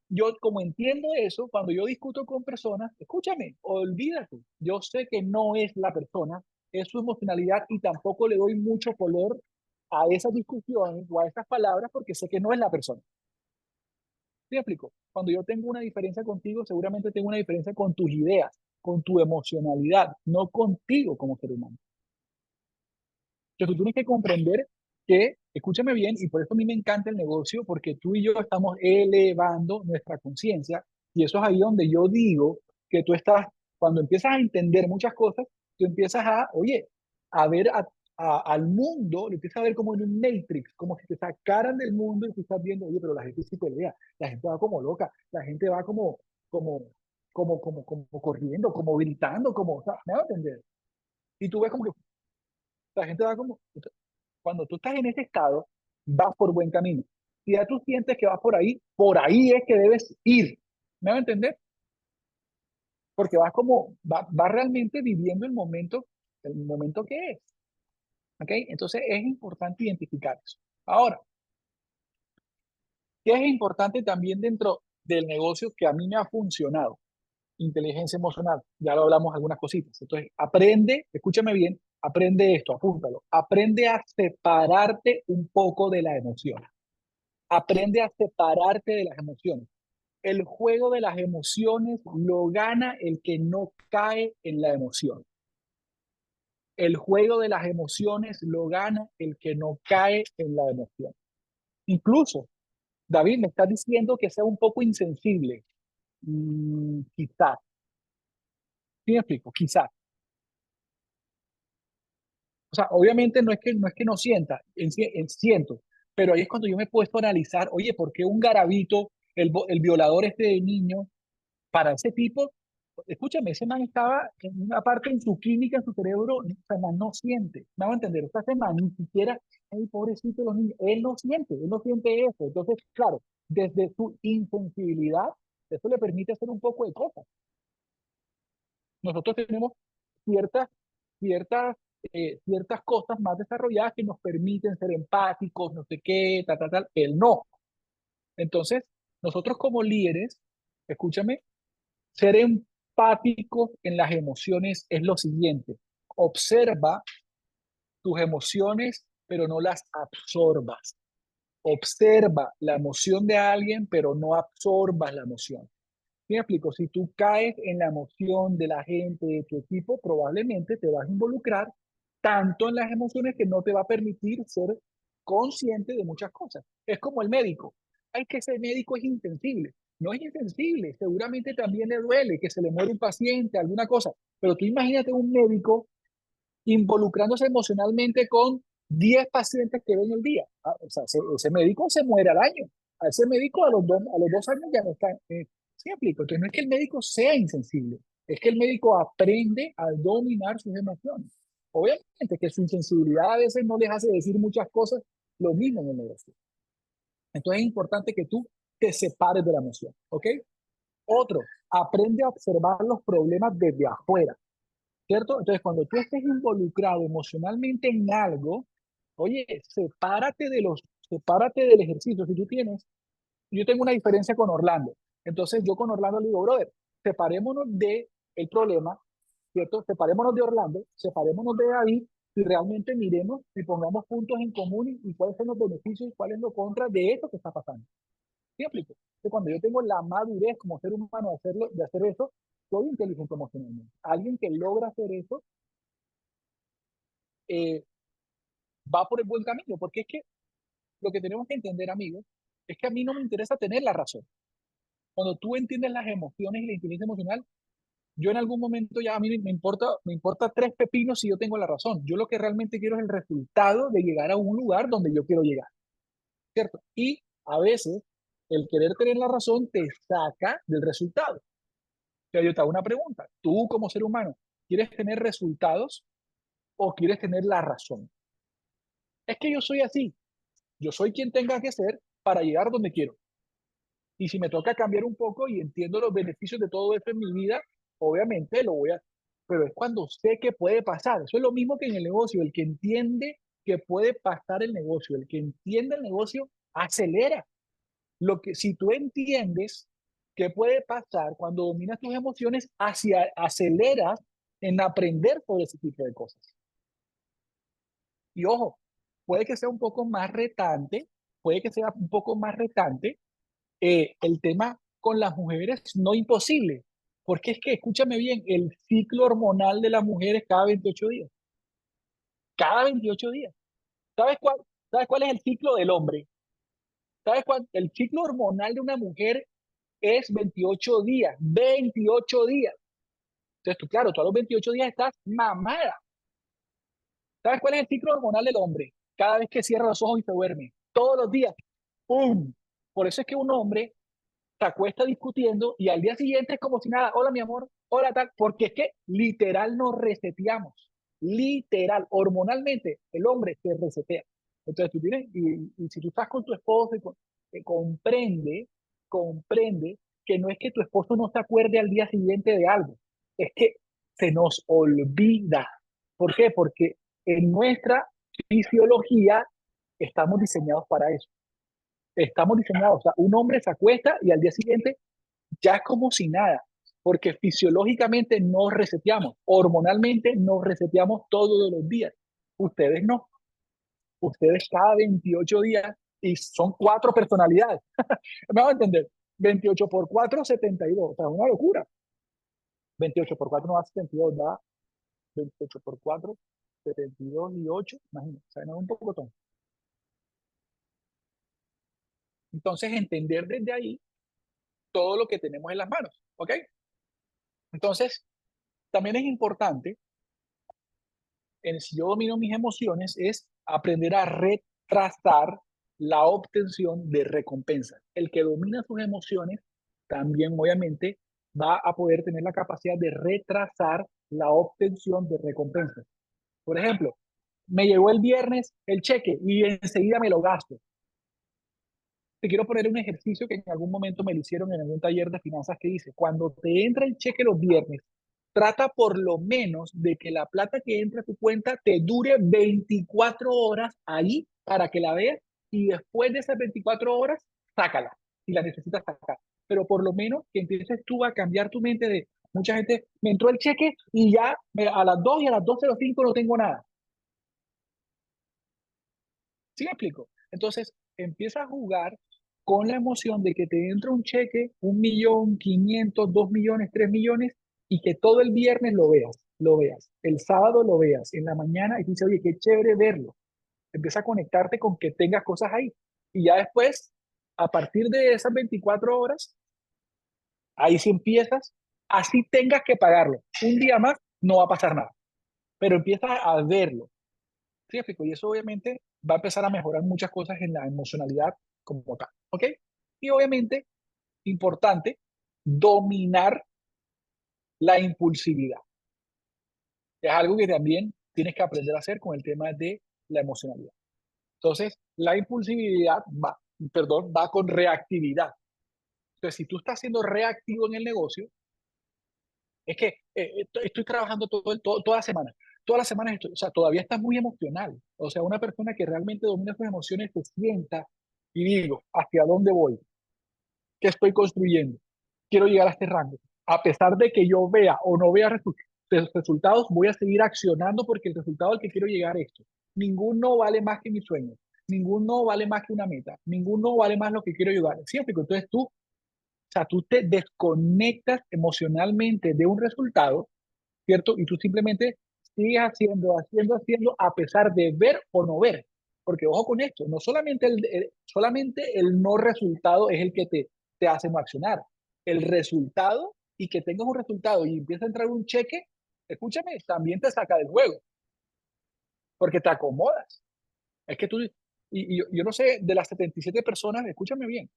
yo como entiendo eso, cuando yo discuto con personas, escúchame, olvídate, yo sé que no es la persona, es su emocionalidad y tampoco le doy mucho color a esas discusiones o a esas palabras porque sé que no es la persona. ¿Sí me explico? Cuando yo tengo una diferencia contigo, seguramente tengo una diferencia con tus ideas, con tu emocionalidad, no contigo como ser humano. Entonces tú tienes que comprender que, escúchame bien, y por eso a mí me encanta el negocio, porque tú y yo estamos elevando nuestra conciencia, y eso es ahí donde yo digo que tú estás, cuando empiezas a entender muchas cosas, tú empiezas a, oye, a ver al mundo, lo empiezas a ver como en un matrix, como si te sacaran del mundo y tú estás viendo, oye, pero la gente sí pelea, la gente va como loca, la gente va como, como corriendo, como gritando, como, o sea, ¿me va a entender? Y tú ves como que la gente va como, cuando tú estás en ese estado, vas por buen camino. Si ya tú sientes que vas por ahí es que debes ir. ¿Me va a entender? Porque vas como, vas realmente viviendo el momento que es. ¿Ok? Entonces es importante identificar eso. Ahora, ¿qué es importante también dentro del negocio que a mí me ha funcionado? Inteligencia emocional. Ya lo hablamos algunas cositas. Entonces, aprende, escúchame bien, aprende esto, apúntalo. Aprende a separarte un poco de la emoción. Aprende a separarte de las emociones. El juego de las emociones lo gana el que no cae en la emoción. El juego de las emociones lo gana el que no cae en la emoción. Incluso, David, me está diciendo que sea un poco insensible. Quizás. ¿Sí me explico? Quizás. O sea, obviamente no es que no sienta, siento, pero ahí es cuando yo me he puesto a analizar, oye, ¿por qué un garabito, el violador este de niño, para ese tipo, escúchame, ese man estaba en una parte en su química, en su cerebro, o sea, man no siente, me va a entender, o sea, ese man ni siquiera, ay, pobrecito los niños, él no siente eso. Entonces, claro, desde su insensibilidad, eso le permite hacer un poco de cosas. Nosotros tenemos ciertas, ciertas, ciertas cosas más desarrolladas que nos permiten ser empáticos, no sé qué, tal, tal, tal, él no. Entonces, nosotros como líderes, escúchame, ser empático en las emociones es lo siguiente. Observa tus emociones, pero no las absorbas. Observa la emoción de alguien, pero no absorbas la emoción. ¿Me explico? Si tú caes en la emoción de la gente, de tu equipo, probablemente te vas a involucrar tanto en las emociones que no te va a permitir ser consciente de muchas cosas. Es como el médico. Ay, que ese médico es insensible. No es insensible, seguramente también le duele que se le muere un paciente, alguna cosa. Pero tú imagínate un médico involucrándose emocionalmente con 10 pacientes que ven el día. O sea, ese médico se muere al año. A ese médico a los 2 años ya no está. ¿Sí me explico? Entonces no es que el médico sea insensible, es que el médico aprende a dominar sus emociones. Obviamente que su insensibilidad a veces no les hace decir muchas cosas, lo mismo en el negocio. Entonces es importante que tú te separes de la emoción, ¿ok? Otro, aprende a observar los problemas desde afuera, ¿cierto? Entonces, cuando tú estés involucrado emocionalmente en algo, oye, sepárate del ejercicio. Si tú tienes, yo tengo una diferencia con Orlando. Entonces, yo con Orlando le digo, brother, separémonos de el problema, ¿cierto? Separémonos de Orlando, separémonos de David y realmente miremos y pongamos puntos en común y cuáles son los beneficios y cuáles los contras de eso que está pasando. ¿Sí me explico? Que cuando yo tengo la madurez como ser humano de hacer eso, soy inteligente emocionalmente. Alguien que logra hacer eso eh, va por el buen camino, porque es que lo que tenemos que entender, amigos, es que a mí no me interesa tener la razón. Cuando tú entiendes las emociones y la inteligencia emocional, yo en algún momento ya a mí me importa tres pepinos si yo tengo la razón. Yo lo que realmente quiero es el resultado de llegar a un lugar donde yo quiero llegar, ¿cierto? Y a veces el querer tener la razón te saca del resultado. Pero yo te hago una pregunta. Tú como ser humano, ¿quieres tener resultados o quieres tener la razón? Es que yo soy así. Yo soy quien tenga que ser para llegar donde quiero. Y si me toca cambiar un poco y entiendo los beneficios de todo esto en mi vida, obviamente lo voy a... Pero es cuando sé que puede pasar. Eso es lo mismo que en el negocio. El que entiende que puede pasar el negocio, el que entiende el negocio, acelera. Si tú entiendes qué puede pasar cuando dominas tus emociones, aceleras en aprender sobre ese tipo de cosas. Y ojo, puede que sea un poco más retante, puede que sea un poco más retante el tema con las mujeres, no imposible, porque es que, escúchame bien, el ciclo hormonal de las mujeres cada 28 días, cada 28 días. ¿Sabes cuál, ¿sabes cuál es el ciclo del hombre? ¿Sabes cuál? El ciclo hormonal de una mujer es 28 días, 28 días. Entonces, tú, claro, tú a los 28 días estás mamada. ¿Sabes cuál es el ciclo hormonal del hombre? Cada vez que cierra los ojos y se duerme, todos los días, ¡pum! Por eso es que un hombre se acuesta discutiendo y al día siguiente es como si nada, hola mi amor, hola tal, porque es que literal nos reseteamos, literal, hormonalmente el hombre se resetea. Entonces tú tienes, y si tú estás con tu esposo, comprende que no es que tu esposo no se acuerde al día siguiente de algo, es que se nos olvida. ¿Por qué? Porque en nuestra fisiología estamos diseñados para eso. Estamos diseñados, o sea, un hombre se acuesta y al día siguiente ya es como si nada, porque fisiológicamente nos reseteamos, hormonalmente nos reseteamos todos los días. Ustedes no, ustedes cada 28 días y son cuatro personalidades. ¿Me van a entender? 28 por 4, 72, o sea, una locura. 28 por 4 no da 72, da 28 por 4, 72 y 8, imagínate, o sea, no es un poco tonto. Entonces, entender desde ahí todo lo que tenemos en las manos, ¿ok? Entonces, también es importante, si yo domino mis emociones, es aprender a retrasar la obtención de recompensas. El que domina sus emociones también, obviamente, va a poder tener la capacidad de retrasar la obtención de recompensas. Por ejemplo, me llegó el viernes el cheque y enseguida me lo gasto. Te quiero poner un ejercicio que en algún momento me lo hicieron en algún taller de finanzas que dice, cuando te entra el cheque los viernes, trata por lo menos de que la plata que entra a tu cuenta te dure 24 horas ahí para que la veas y después de esas 24 horas, sácala si la necesitas sacar. Pero por lo menos que empieces tú a cambiar tu mente de mucha gente, me entró el cheque y ya a las 2 y a las 12:05 no tengo nada. ¿Sí me explico? Entonces, empieza a jugar con la emoción de que te entra un cheque, 1.500.000, 2 millones, 3 millones, y que todo el viernes lo veas, el sábado lo veas, en la mañana, y dices, oye, qué chévere verlo. Empieza a conectarte con que tengas cosas ahí. Y ya después, a partir de esas 24 horas, ahí sí empiezas, así tengas que pagarlo. Un día más, no va a pasar nada, pero empiezas a verlo. ¿Sí me explico? Y eso obviamente va a empezar a mejorar muchas cosas en la emocionalidad como tal, ¿ok? Y obviamente, importante, dominar la impulsividad. Es algo que también tienes que aprender a hacer con el tema de la emocionalidad. Entonces, la impulsividad va con reactividad. Entonces, si tú estás siendo reactivo en el negocio, es que estoy trabajando toda la semana. Todas las semanas estoy, o sea, todavía estás muy emocional. O sea, una persona que realmente domina sus emociones se sienta y digo, ¿hacia dónde voy? ¿Qué estoy construyendo? Quiero llegar a este rango. A pesar de que yo vea o no vea resultados, voy a seguir accionando porque el resultado al que quiero llegar es esto. Ningún no vale más que mi sueño. Ningún no vale más que una meta. Ningún no vale más lo que quiero llegar. ¿Cierto? Entonces tú, o sea, tú te desconectas emocionalmente de un resultado, ¿cierto? Y tú simplemente sigues haciendo, a pesar de ver o no ver. Porque ojo con esto, no solamente solamente el no resultado es el que te hace no accionar. El resultado y que tengas un resultado y empieza a entrar un cheque, escúchame, también te saca del juego, porque te acomodas. Es que tú, y yo no sé, de las 77 personas, escúchame bien,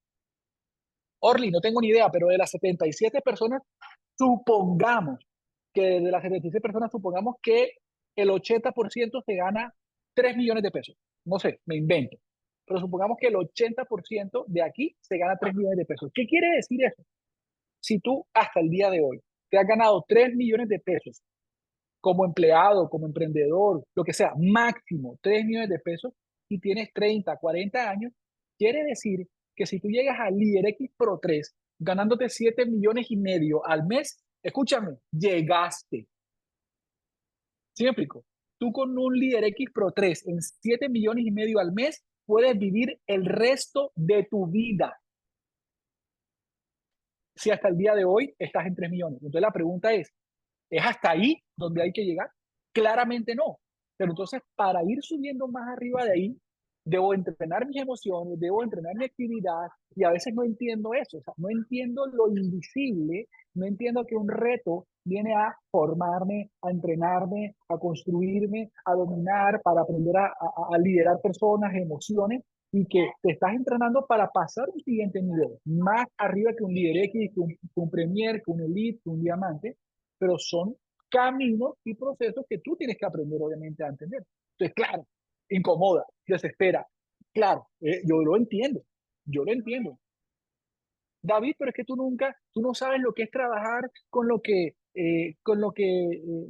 Orly, no tengo ni idea, pero de las 77 personas, supongamos que de las 76 personas, supongamos que el 80% se gana 3 millones de pesos. No sé, me invento. Pero supongamos que el 80% de aquí se gana 3 millones de pesos. ¿Qué quiere decir eso? Si tú hasta el día de hoy te has ganado 3 millones de pesos como empleado, como emprendedor, lo que sea, máximo 3 millones de pesos y tienes 30, 40 años, quiere decir que si tú llegas al Líder X Pro 3 ganándote 7 millones y medio al mes, escúchame, llegaste. ¿Sí me explico? Tú con un Líder X Pro 3 en 7 millones y medio al mes puedes vivir el resto de tu vida. Si hasta el día de hoy estás en 3 millones. Entonces la pregunta ¿es hasta ahí donde hay que llegar? Claramente no. Pero entonces, para ir subiendo más arriba de ahí, debo entrenar mis emociones, debo entrenar mi actividad, y a veces no entiendo eso, o sea, no entiendo lo invisible, no entiendo que un reto viene a formarme, a entrenarme, a construirme, a dominar, para aprender a liderar personas, emociones, y que te estás entrenando para pasar un siguiente nivel, más arriba que un líder X, que un premier, que un elite, que un diamante, pero son caminos y procesos que tú tienes que aprender, obviamente, a entender. Entonces, claro, incomoda, desespera. Claro, yo lo entiendo. David, pero es que tú no sabes lo que es trabajar con lo que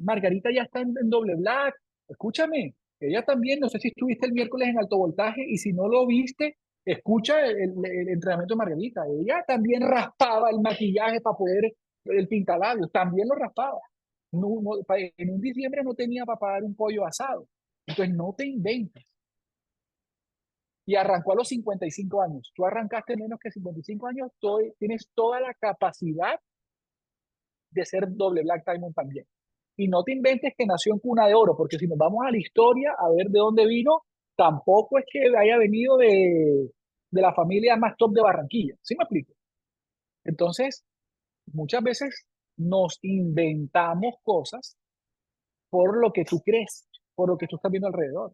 Margarita ya está en doble black. Escúchame, ella también, no sé si estuviste el miércoles en alto voltaje y si no lo viste, escucha el entrenamiento de Margarita. Ella también raspaba el maquillaje para poder, el pintalabios, también lo raspaba. En un diciembre no tenía para pagar un pollo asado. Entonces no te inventes. Y arrancó a los 55 años. Tú arrancaste menos que 55 años, tienes toda la capacidad de ser doble Black Diamond también. Y no te inventes que nació en cuna de oro, porque si nos vamos a la historia a ver de dónde vino, tampoco es que haya venido de la familia más top de Barranquilla. ¿Sí me explico? Entonces, muchas veces nos inventamos cosas por lo que tú crees, por lo que tú estás viendo alrededor.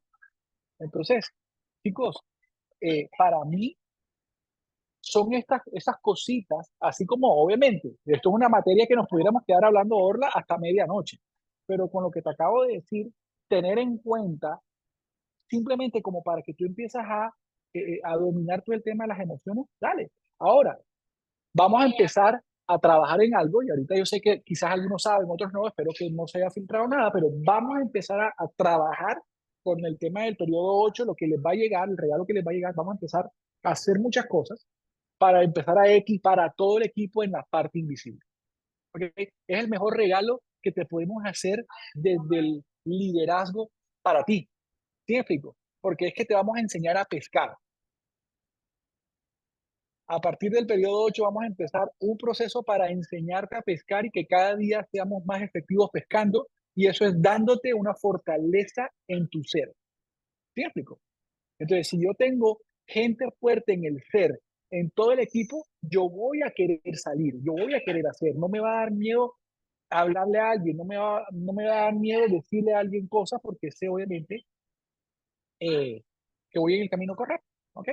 Entonces, chicos, para mí son estas cositas, así como obviamente, esto es una materia que nos pudiéramos quedar hablando, Orla, hasta medianoche, pero con lo que te acabo de decir, tener en cuenta simplemente como para que tú empieces a dominar todo el tema de las emociones, dale. Ahora, vamos a empezar a trabajar en algo, y ahorita yo sé que quizás algunos saben, otros no, espero que no se haya filtrado nada, pero vamos a empezar a trabajar con el tema del periodo 8, lo que les va a llegar, el regalo que les va a llegar, vamos a empezar a hacer muchas cosas para empezar a equipar a todo el equipo en la parte invisible. ¿Okay? Es el mejor regalo que te podemos hacer desde el liderazgo para ti. ¿Sí me explico? Porque es que te vamos a enseñar a pescar. A partir del periodo 8 vamos a empezar un proceso para enseñarte a pescar y que cada día seamos más efectivos pescando, y eso es dándote una fortaleza en tu ser. ¿Sí me explico? Entonces, si yo tengo gente fuerte en el ser, en todo el equipo, yo voy a querer salir, yo voy a querer hacer, no me va a dar miedo hablarle a alguien, no me va a dar miedo decirle a alguien cosas porque sé obviamente eh, que voy en el camino correcto, ¿ok?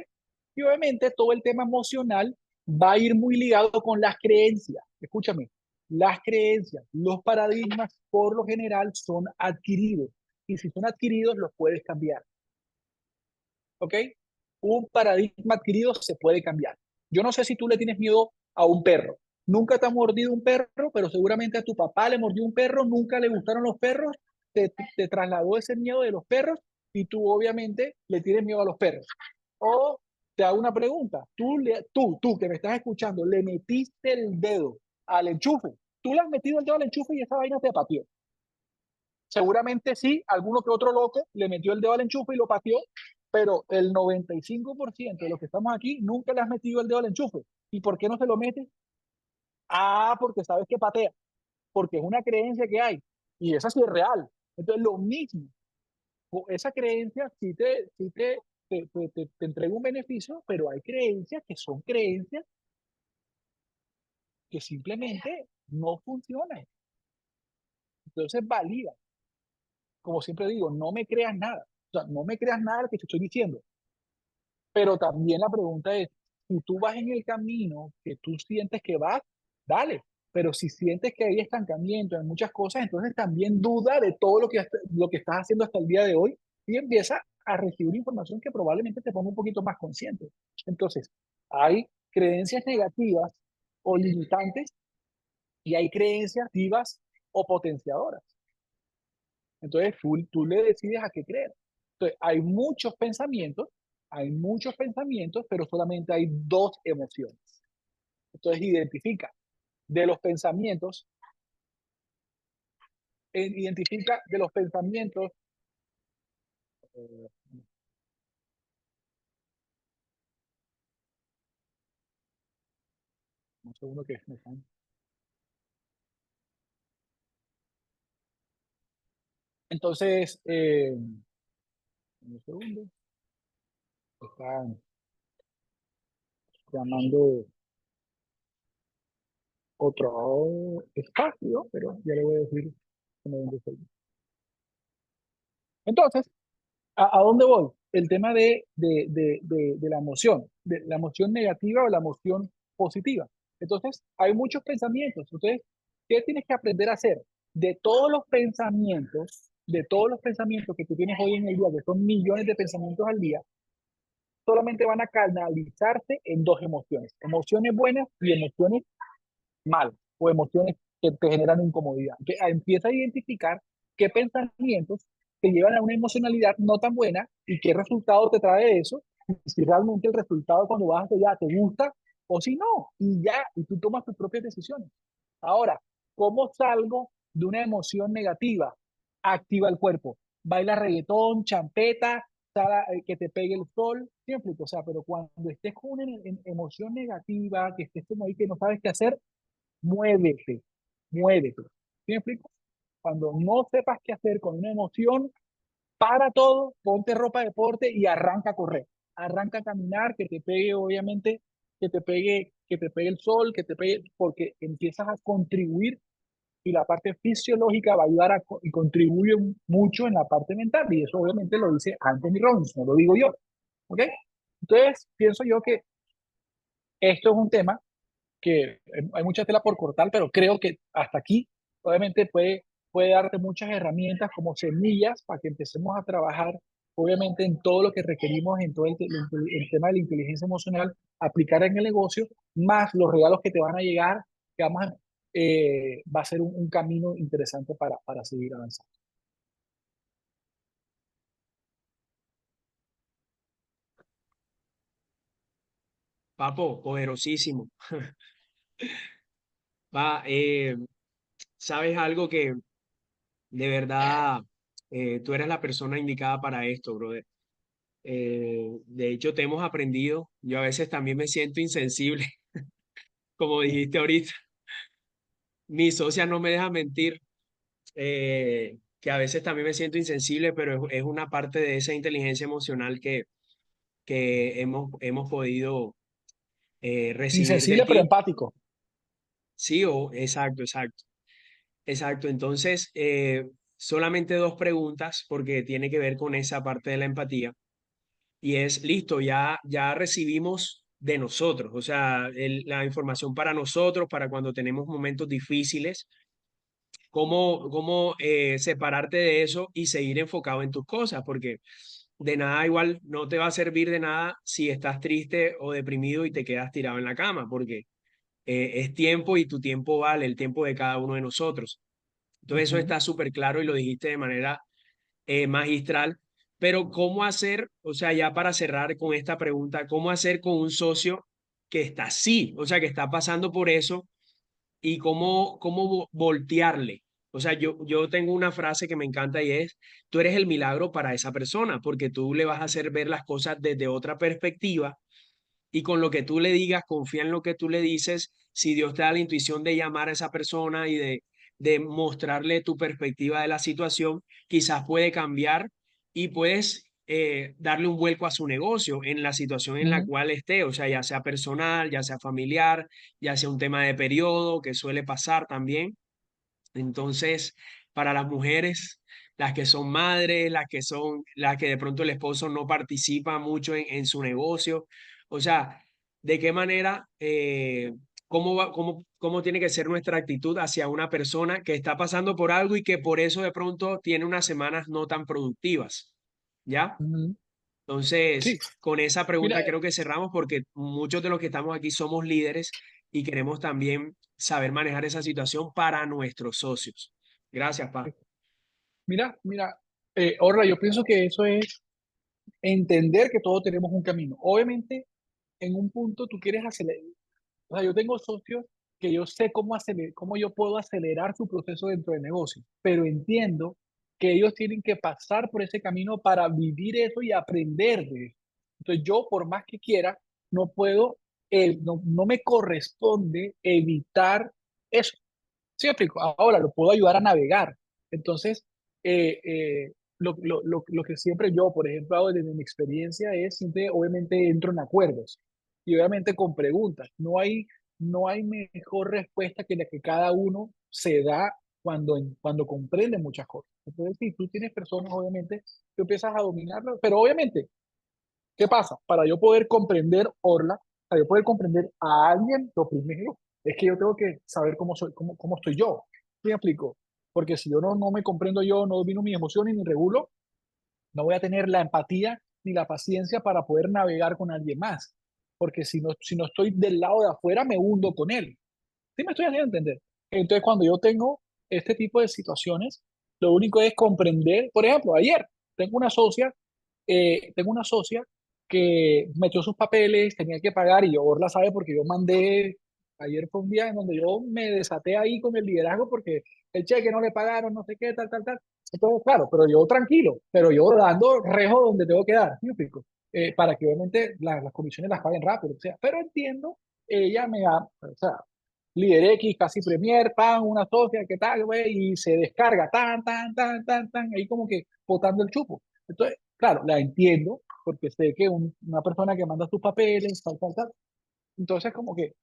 Y obviamente todo el tema emocional va a ir muy ligado con las creencias. Escúchame, las creencias, los paradigmas por lo general son adquiridos, y si son adquiridos los puedes cambiar. ¿Ok? Un paradigma adquirido se puede cambiar. Yo no sé si tú le tienes miedo a un perro. Nunca te ha mordido un perro, pero seguramente a tu papá le mordió un perro, nunca le gustaron los perros, te trasladó ese miedo de los perros y tú obviamente le tienes miedo a los perros. O te hago una pregunta, tú que me estás escuchando, le metiste el dedo al enchufe, tú le has metido el dedo al enchufe y esa vaina te pateó. Seguramente sí, alguno que otro loco le metió el dedo al enchufe y lo pateó, pero el 95% de los que estamos aquí nunca le has metido el dedo al enchufe. ¿Y por qué no se lo metes? Ah, porque sabes que patea, porque es una creencia que hay y esa sí es real. Entonces, lo mismo, esa creencia sí te entrega un beneficio, pero hay creencias que son creencias que simplemente no funcionan. Entonces, valida. Como siempre digo, no me creas nada. O sea, no me creas nada de lo que te estoy diciendo. Pero también la pregunta es, si tú vas en el camino que tú sientes que vas, dale. Pero si sientes que hay estancamiento en muchas cosas, entonces también duda de todo lo que estás haciendo hasta el día de hoy y empieza a recibir información que probablemente te ponga un poquito más consciente. Entonces, hay creencias negativas o limitantes y hay creencias vivas o potenciadoras. Entonces, tú le decides a qué creer. Entonces, hay muchos pensamientos, pero solamente hay dos emociones. Entonces, de los pensamientos, identifica de los pensamientos, eh, un segundo que me están. Entonces, un segundo, están llamando otro espacio, pero ya le voy a decir que me den 2 segundos. Entonces, ¿a dónde voy? El tema de la emoción negativa o la emoción positiva. Entonces, hay muchos pensamientos. Entonces, ¿qué tienes que aprender a hacer? De todos los pensamientos que tú tienes hoy en el día, que son millones de pensamientos al día, solamente van a canalizarse en dos emociones. Emociones buenas y emociones mal o emociones que te generan incomodidad. Que empieza a identificar qué pensamientos te llevan a una emocionalidad no tan buena y qué resultado te trae eso. Y si realmente el resultado cuando vas hacia allá te gusta o si no, y ya, y tú tomas tus propias decisiones. Ahora, ¿cómo salgo de una emoción negativa? Activa el cuerpo. Baila reggaetón, champeta, que te pegue el sol, siempre. O sea, pero cuando estés con una emoción negativa, que estés como ahí que no sabes qué hacer, muévete, muévete. ¿Sí me explico? Cuando no sepas qué hacer con una emoción, para todo, ponte ropa de deporte y arranca a correr. Arranca a caminar, que te pegue, obviamente, que te pegue el sol, que te pegue, porque empiezas a contribuir y la parte fisiológica va a ayudar y contribuye mucho en la parte mental. Y eso obviamente lo dice Anthony Robbins, no lo digo yo. ¿Ok? Entonces, pienso yo que esto es un tema que hay mucha tela por cortar, pero creo que hasta aquí obviamente puede darte muchas herramientas como semillas para que empecemos a trabajar, obviamente, en todo lo que requerimos, en todo el tema de la inteligencia emocional, aplicar en el negocio, más los regalos que te van a llegar, que va a ser un camino interesante para seguir avanzando. Papo, poderosísimo. Va, sabes algo que de verdad tú eres la persona indicada para esto, brother. De hecho, te hemos aprendido. Yo a veces también me siento insensible, como dijiste ahorita. Mi socia no me deja mentir, que a veces también me siento insensible, pero es una parte de esa inteligencia emocional que hemos podido recibir de Insensible pero ti. empático. Sí, exacto, exacto, exacto. Entonces, solamente dos preguntas porque tiene que ver con esa parte de la empatía. Y es, listo, ya recibimos de nosotros, o sea, la información para nosotros, para cuando tenemos momentos difíciles, cómo separarte de eso y seguir enfocado en tus cosas, porque de nada igual no te va a servir de nada si estás triste o deprimido y te quedas tirado en la cama, porque es tiempo y tu tiempo vale, el tiempo de cada uno de nosotros. Entonces eso Ujú, está súper claro y lo dijiste de manera magistral. Pero ¿cómo hacer, o sea, ya para cerrar con esta pregunta, cómo hacer con un socio que está así, o sea, que está pasando por eso y cómo voltearle? O sea, yo tengo una frase que me encanta y es, tú eres el milagro para esa persona, porque tú le vas a hacer ver las cosas desde otra perspectiva y con lo que tú le digas, confía en lo que tú le dices. Si Dios te da la intuición de llamar a esa persona y de mostrarle tu perspectiva de la situación, quizás puede cambiar y puedes darle un vuelco a su negocio en la situación en la ujú, cual esté, o sea, ya sea personal, ya sea familiar, ya sea un tema de periodo, que suele pasar también. Entonces, para las mujeres, las que son madres, las que de pronto el esposo no participa mucho en su negocio, o sea, ¿de qué manera, cómo tiene que ser nuestra actitud hacia una persona que está pasando por algo y que por eso de pronto tiene unas semanas no tan productivas? ¿Ya? ujú. Sí, Entonces, con esa mira, pregunta creo que cerramos porque muchos de los que estamos aquí somos líderes y queremos también saber manejar esa situación para nuestros socios. Gracias, Pa. mira, Orla, yo pienso que eso es entender que todos tenemos un camino. Obviamente, en un punto tú quieres acelerar. O sea, yo tengo socios que yo sé cómo yo puedo acelerar su proceso dentro del negocio, pero entiendo que ellos tienen que pasar por ese camino para vivir eso y aprender de eso. Entonces yo, por más que quiera, no puedo, no me corresponde evitar eso. ¿Sí me explico? Ahora lo puedo ayudar a navegar. Entonces, eh, lo que siempre yo, por ejemplo, hago desde mi experiencia es siempre, obviamente, entro en acuerdos y obviamente con preguntas. No hay mejor respuesta que la que cada uno se da cuando comprende muchas cosas. Entonces, si tú tienes personas, obviamente, tú empiezas a dominarlas, pero obviamente, ¿qué pasa? Para yo poder comprender Orla, para yo poder comprender a alguien, lo primero es que yo tengo que saber cómo soy, cómo estoy yo. ¿Sí me explico? Porque si yo no me comprendo yo, no domino mis emociones ni regulo, no voy a tener la empatía ni la paciencia para poder navegar con alguien más. Porque si no estoy del lado de afuera, me hundo con él. ¿Sí me estoy haciendo entender? Entonces, cuando yo tengo este tipo de situaciones, lo único es comprender. Por ejemplo, ayer tengo una socia que metió sus papeles, tenía que pagar y yo, Orla sabe porque yo mandé, ayer fue un día en donde yo me desaté ahí con el liderazgo porque el cheque no le pagaron, no sé qué, tal, tal, tal. Entonces, claro, pero yo tranquilo, pero yo dando rejo donde tengo que dar, ¿sí me explico? Para que obviamente las comisiones las paguen rápido, o sea, pero entiendo, ella me da, o sea, Líder X, casi Premier, pan, una socia, ¿qué tal, güey? Y se descarga, tan, tan, tan, tan, tan, ahí como que botando el chupo. Entonces, claro, la entiendo, porque sé que una persona que manda sus papeles, tal, tal, tal. Entonces, como que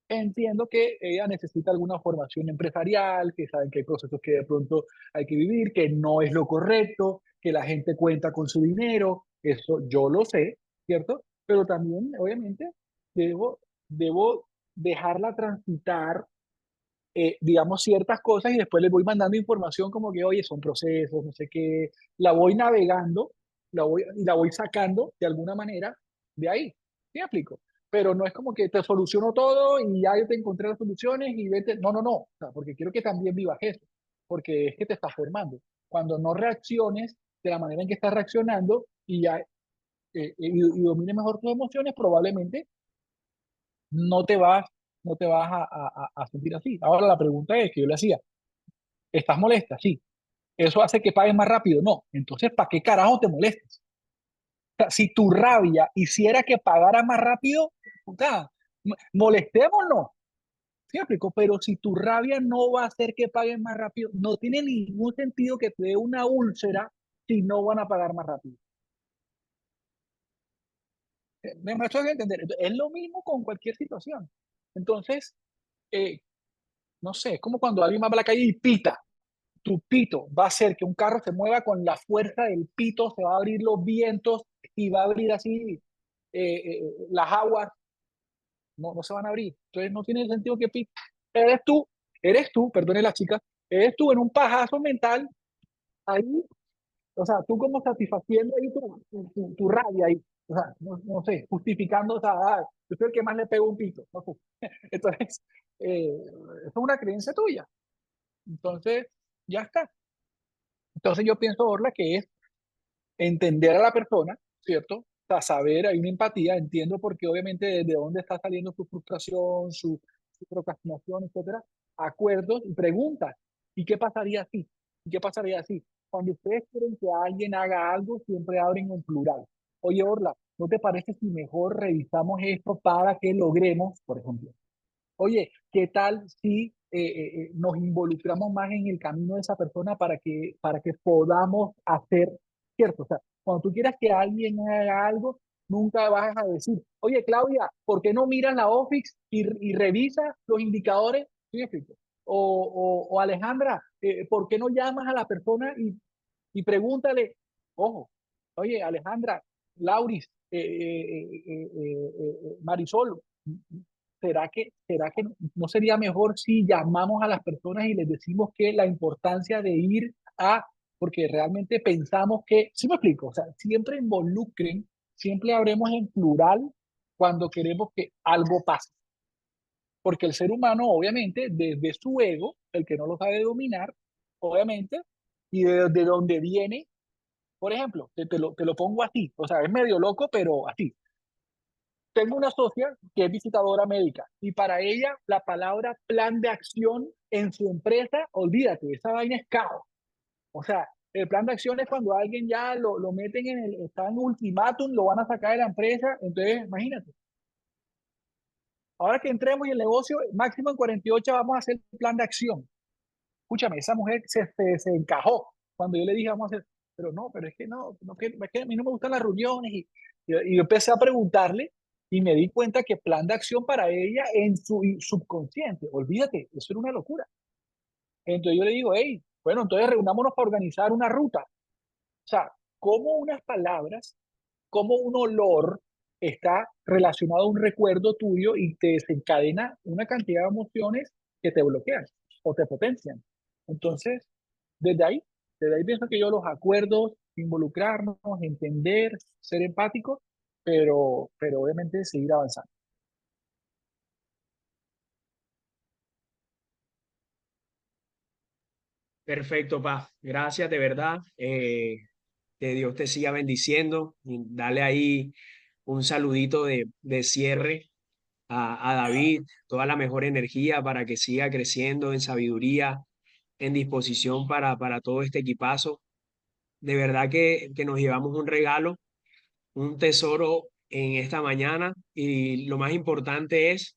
entiendo que ella necesita alguna formación empresarial, que saben que hay procesos que de pronto hay que vivir, que no es lo correcto, que la gente cuenta con su dinero, eso yo lo sé, ¿cierto? Pero también, obviamente, debo dejarla transitar, digamos, ciertas cosas y después les voy mandando información como que, oye, son procesos, no sé qué, la voy navegando, y la voy sacando de alguna manera de ahí. ¿Sí me explico? Pero no es como que te soluciono todo y ya yo te encontré las soluciones y vete. No, no, no. O sea, porque quiero que también vivas eso, porque es que te estás formando. Cuando no reacciones de la manera en que estás reaccionando y ya y domines mejor tus emociones, probablemente no te vas, no te vas a sentir así. Ahora la pregunta es que yo le hacía, ¿estás molesta? Sí. ¿Eso hace que pagues más rápido? No. Entonces, ¿para qué carajo te molestas? O sea, si tu rabia hiciera que pagara más rápido, puta, molestémonos. ¿Sí me explico? Pero si tu rabia no va a hacer que paguen más rápido, no tiene ningún sentido que te dé una úlcera si no van a pagar más rápido. Me estoy a entender. Es lo mismo con cualquier situación. Entonces, eh, no sé, es como cuando alguien va a la calle y pita. Tu pito va a hacer que un carro se mueva con la fuerza del pito, se va a abrir los vientos y va a abrir así las aguas, no se van a abrir. Entonces no tiene sentido que pites. Eres tú, perdone la chica, eres tú en un pajazo mental ahí O sea, tú como satisfaciendo ahí tu rabia ahí. O sea, no sé, justificando, o sea, yo soy el que más le pego un pito. No sé. Entonces, eso es una creencia tuya. Entonces, ya está. Entonces yo pienso, Orla, que es entender a la persona, ¿cierto? O sea, saber, hay una empatía, entiendo porque obviamente de dónde está saliendo su frustración, su procrastinación, etcétera, acuerdos y preguntas. ¿Y qué pasaría si? ¿Y qué pasaría si? Cuando ustedes quieren que alguien haga algo, siempre abren en plural. Oye, Orla, ¿no te parece si mejor revisamos esto para que logremos, por ejemplo? Oye, ¿qué tal si nos involucramos más en el camino de esa persona para que podamos hacer, ¿cierto? O sea, cuando tú quieras que alguien haga algo, nunca vas a decir, oye, Claudia, ¿por qué no miras la Office y revisas los indicadores? ¿Sí me explico? O Alejandra, ¿por qué no llamas a la persona y pregúntale, ojo, oye, Alejandra, Lauris, Marisol, será que no sería mejor si llamamos a las personas y les decimos que la importancia de ir a, porque realmente pensamos que, ¿sí me explico? O sea, siempre involucren, siempre habremos en plural cuando queremos que algo pase. Porque el ser humano, obviamente, desde su ego, el que no lo sabe dominar, obviamente, y de donde viene, por ejemplo, te lo pongo así, o sea, es medio loco, pero así. Tengo una socia que es visitadora médica y para ella la palabra plan de acción en su empresa, olvídate, esa vaina es caos. O sea, el plan de acción es cuando alguien ya lo meten en el, está en ultimátum, lo van a sacar de la empresa. Entonces, imagínate, ahora que entremos en el negocio, máximo en 48 vamos a hacer el plan de acción. Escúchame, esa mujer se encajó cuando yo le dije, vamos a hacer, pero no, pero es que no, es que a mí no me gustan las reuniones y yo empecé a preguntarle y me di cuenta que plan de acción para ella en su subconsciente, olvídate, eso era una locura. Entonces yo le digo, hey, bueno, entonces reunámonos para organizar una ruta. O sea, cómo unas palabras, cómo un olor está relacionado a un recuerdo tuyo y te desencadena una cantidad de emociones que te bloquean o te potencian. Entonces, desde ahí, desde ahí pienso que yo los acuerdos, involucrarnos, entender, ser empáticos, pero obviamente seguir avanzando. Perfecto, pa. Gracias, de verdad. Que Dios te siga bendiciendo. Y dale ahí un saludito de cierre a David, toda la mejor energía para que siga creciendo en sabiduría, en disposición para todo este equipazo. De verdad que nos llevamos un regalo, un tesoro en esta mañana y lo más importante es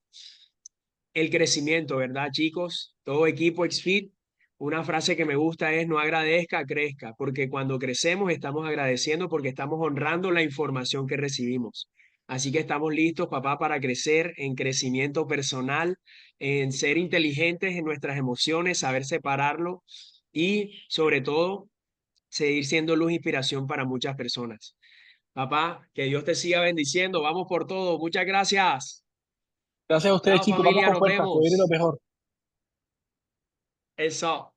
el crecimiento, ¿verdad, chicos? Todo equipo XFIT, una frase que me gusta es no agradezca, crezca, porque cuando crecemos estamos agradeciendo porque estamos honrando la información que recibimos. Así que estamos listos, papá, para crecer en crecimiento personal, en ser inteligentes en nuestras emociones, saber separarlo y sobre todo seguir siendo luz e inspiración para muchas personas. Papá, que Dios te siga bendiciendo. Vamos por todo. Muchas gracias. Gracias a ustedes, Chao chicos. Vamos familia, con nos fuerza, que viene lo vemos. mejor. Eso.